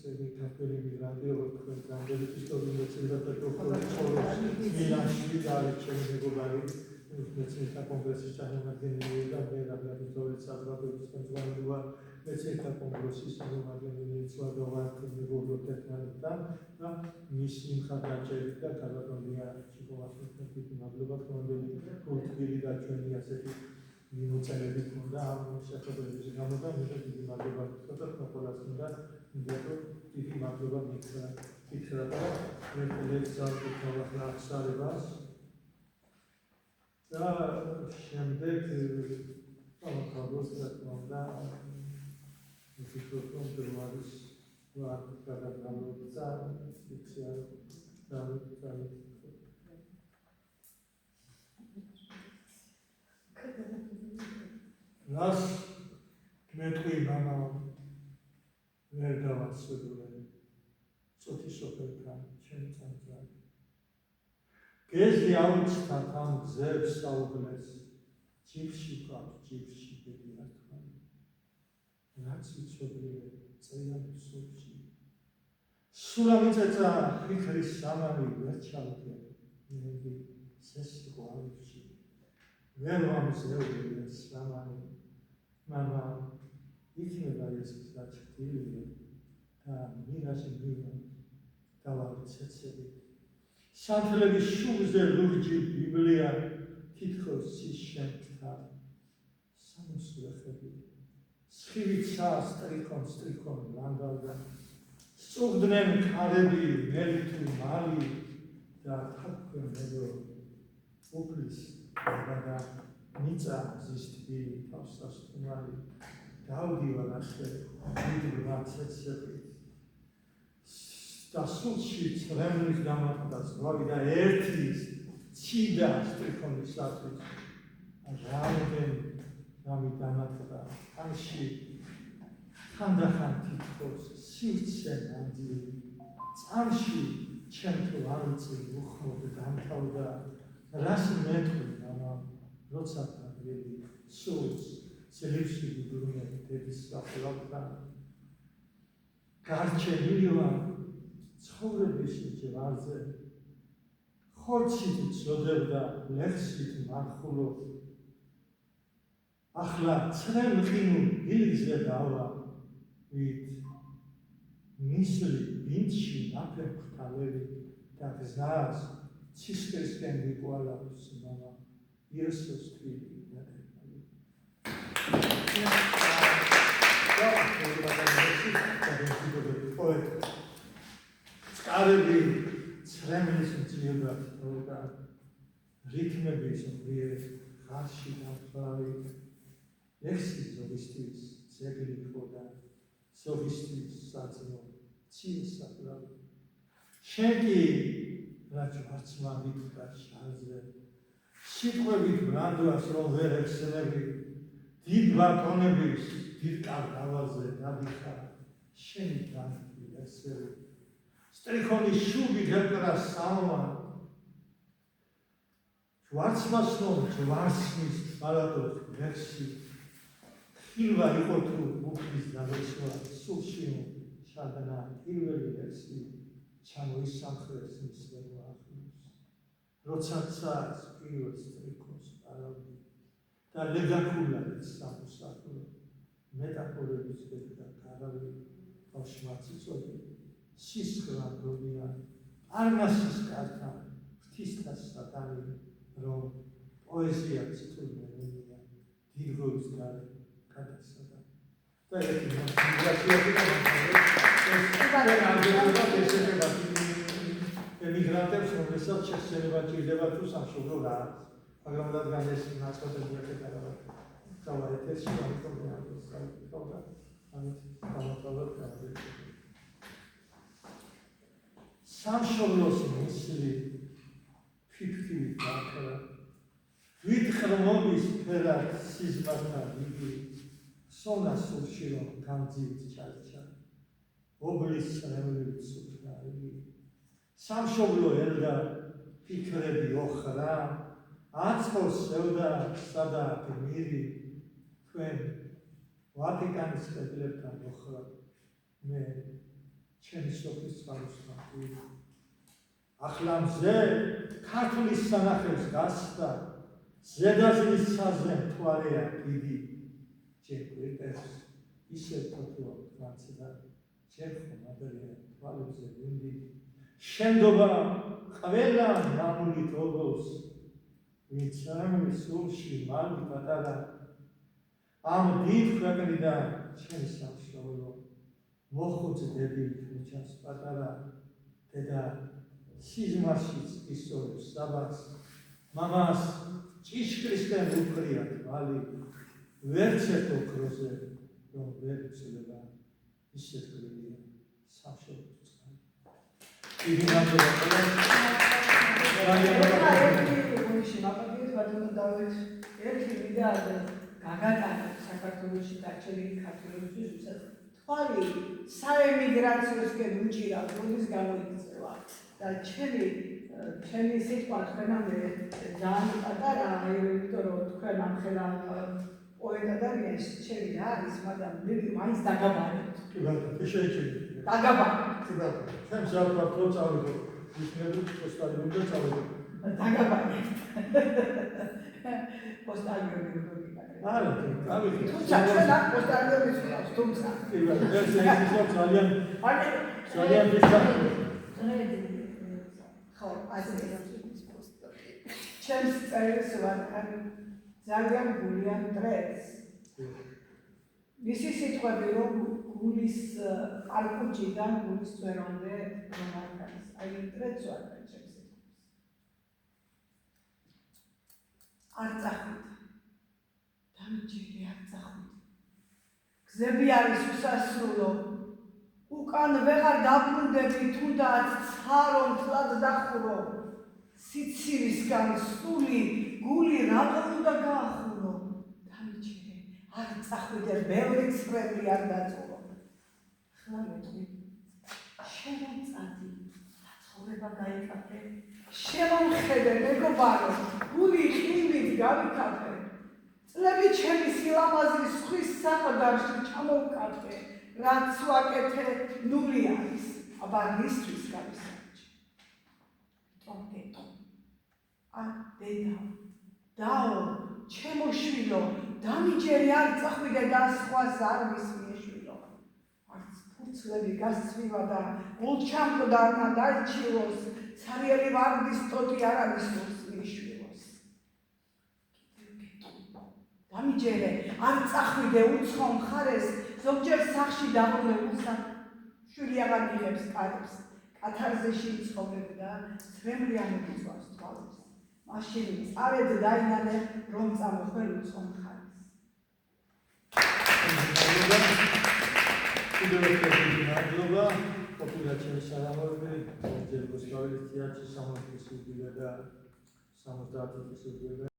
Speaker 5: Sevgili Kapeli Migrantı olarak Kandeli Pişkoğlu'nda Çıldat'a Doktor'u Çoros Milan Şili Davetçi'nin Gulari Meçheta Kongresi Çahırmak Denili'yi de Beyrakları Zoret Sadratı Üstüncüvanı var Meçheta Kongresi Çahırmak Denili'yi Çuada var Kırmızı Gullu Tekmanık'tan ve Mişlim Katarçaylık'ta Karatonlu'ya Çikovaşlık'tan Tütün Ablubat Kondeli Kultbili Daçönü Yaseti Minuçaleri Kunda Ağrını Şakabarıcı Gamu'da Müdür Ablubat Katar Kapolası'nda Ndiato დიდი მადლობა მითხრა და მე ლექციაზე ახსარებას და შემდეგ თავის და ვფიქრობ რომ პირველის ვართ გადაგამოცა ლექცია და რას მეტყვი მამა ვერ დავაცვებულე წოთი სოფელთან ჩემი წამწვარი გეზი აუჩთა თან გზებს საუგლეს ჯიბში ყავ ჯიბში ბედია თქვენი რაც ვიცობრიე წეიალის სოფში სულამიწეცა ფიქრის სამარი ვერ ჩავდგე მე სესიყო ალიფში ვერ ვამზეულე სამარი მამა იქნება ეს გაჩრდილია და მინაში მინა დავაცეცები სანთლების შუბზე ლურჯი ბიბლია თითქოს ის შემკთა სამოსლეხები სხივიცა სტრიქონ ლანდალდა სწუხდნენ ქარები მელი თუ მალი და თაქვენ მედო უფლის და ნიცა ზისტი თავსასტუმარი დავდივარ ასე დიდი მაცეცები და სულში წრემლის დამატდა ზღვარი და ერთის ციდა სტრიქონისათვის რამე დამატება ამში ხანდახან თითქოს სივრცე ნამდვილი წამში ჩემთო არწი უხმოდ დამთავრდა რას მეთქვი მამამ როცა თავები სულს ძლივში ვიბრუნებ დედის საფლავთან გარჩენილი ვარ ცხოვრების ჯვარზე ხორცით წოდებდა ლექსით მარხულო ახლა ცრემ ყინულ დილგზე დავა ვით მისლი ბინდში ნაფერხთავები და გზას ცისკრისკენ ვიყვალავს მამა იესოს თვილი წყარები ცრემლის მძიებად თორდა რითმების მიერ ხარში დამთავრდა ლექსი ზოგისთვის ძეგლი ხოდა ზოგისთვის საძმო ციეს საფლავი შენ კი რაც ვარცმავით და შანზე სიტყვებით ბრანდვას რომ ვერ ეხსენები დიდ ბატონების დიდ კავკავაზე დადიხარ შენი განთი ესერი სტრიქონის შუბი გეკრა სამა ჯვარცმასნო ჯვარცმის ბალადოს ლექსი ხილვა იყო თუ უფლის დაგეცვა სულში შადნა პირველი ლექსი ჩამოისამხრეს მის ვერვახს როცა ცაც პირველ სტრიქონს არავდი და ლეგაკულა სამუსაკო მეტაფორების და გარავი ბავშვმაცი წოდი სისხლად როდია არნასის კართან ღვთისთა სატანი რომ პოეზია ციტურმენია დიდგოვის გარე გადასადა და ერთი ემიგრანტებს რომელსაც შესაძლება ჭირდება თუ სამშობლო რა მაგრამ რადგან ეს ნაწყვეტები ეკეთება თავად ეთერში ამიტომ ამბობ ამით გამოტოვებ სამშობლოს მისლი ფიფქივით დაკრა ვითხრმობის ფერად სიზმართან იგი სონა სულში რომ გამძივით ჩარჩა ობლის სრემლივით სუფრა იგი სამშობლო ერდა ფიქრები ოხრა აწყოს სევდა სადა გმირი თქვენ ვატიკანის კედლებთან ოხრა მე ჩემი სოფლის წყაროსთან ახლა მზე ქართლის სანახებს გასდა ზედაზნის საზრე მთვარეა დიდი ჯერ გვერდებს ისე თოთო განცდა ჯერ ხომ ადრია თვალებზე ვინდი შენდობა ყველა ნამული თողოს ვინც ამის სულში მალი პატარა ამ დიდ ქვეყნიდან ჩემი სამშობლო მოხუცდები თუჩას პატარა დედა სიზმარშიც ისწორებს საბას მამას ჭიშკრისკენ უფრია თვალი ვერცერთ ოქროზე რომ ვერ იცლება ისეთ გლია სამშობლო წყალი იგი ნამდვილად ერთი ვიდა გაგატანა საქართველოში გაჩენილი ქართველებისთვის ვისაც თვალი საემიგრაციოსკენ უჭირა როდის გამოიქცევა და ჩემი სიტყვა თქვენამდე ძალიან პატარა იმიტომ რომ თქვენ ამხელა პოეტ ადამიანს ჩემი რა არის მაგრამ მე მაინც დაგაბარებთ კი ბატონო შეიძლება
Speaker 2: დაგაბარებთ
Speaker 5: კი ბატონო ჩემს ზარფად რო წავიდო ვიქნები პოსტალი უნდა წავიდო
Speaker 2: დაგაბარებთ პოსტალი რო
Speaker 5: არა გავიქი
Speaker 2: თუმცა ჩვენ აქ პოსტალიობის ვიყავს თუმცა
Speaker 5: კი ბატონო ეს ძალიან ძალიან ბიზარი
Speaker 2: ხო ასე ჩემს წერილს ვარ ძალიან გულიან დღეს მისი სიტყვები რომ გულის არკუჭიდან გულის წვერამდე რომ არ არის აი დღეს ვარ ჩემს სიტყვებს არ წახვით დამჯერი არ წახვით გზები არის უსასრულო უკან ვეღარ დაბრუნდები თუნდაც ცარო მთლად დახურო სიცივისგან სული გული რატომ უნდა გაახურო წახვიდე ბევრი ცხრემლი არ დაწურო. ხლა მეტყვი შემოწადი ცხოვრება გაიკაფე შემომხედე მეგობარო გული ხილით გავიკაფე წლები ჩემი სილამაზის ხვის საყდარში ჩამოვკაფე რაც ვაკეთე ნული არის აბა რისთვის გავისაჯე დედა დაო ჩემო შვილო დამიჯერე არ წახვიდე და სხვას არ მისმიე შვილო არც ფურცლები გასცვივა და ულჩამყდარმა დაიჩილოს ცარიელი ვარდის ტოტი არ არის მისშვილოს დამიჯერე არ წახვიდე უცხო მხარეს ზოგჯერ სახში დაბრუნებულსა შვილი აღარ მიღებს კარებს კათარზეში იცხოვრებ და ცრემლიანები ძვავს თვალებს მაშინ წავედ დაინანე რომ წამოხველ უცხო მხარეს
Speaker 5: კიდევ ერთი მადლობა ყოფილა ჩემი სალამები ჯერ გოსკავილის თეატრში 60 წუთი და 70 წუთი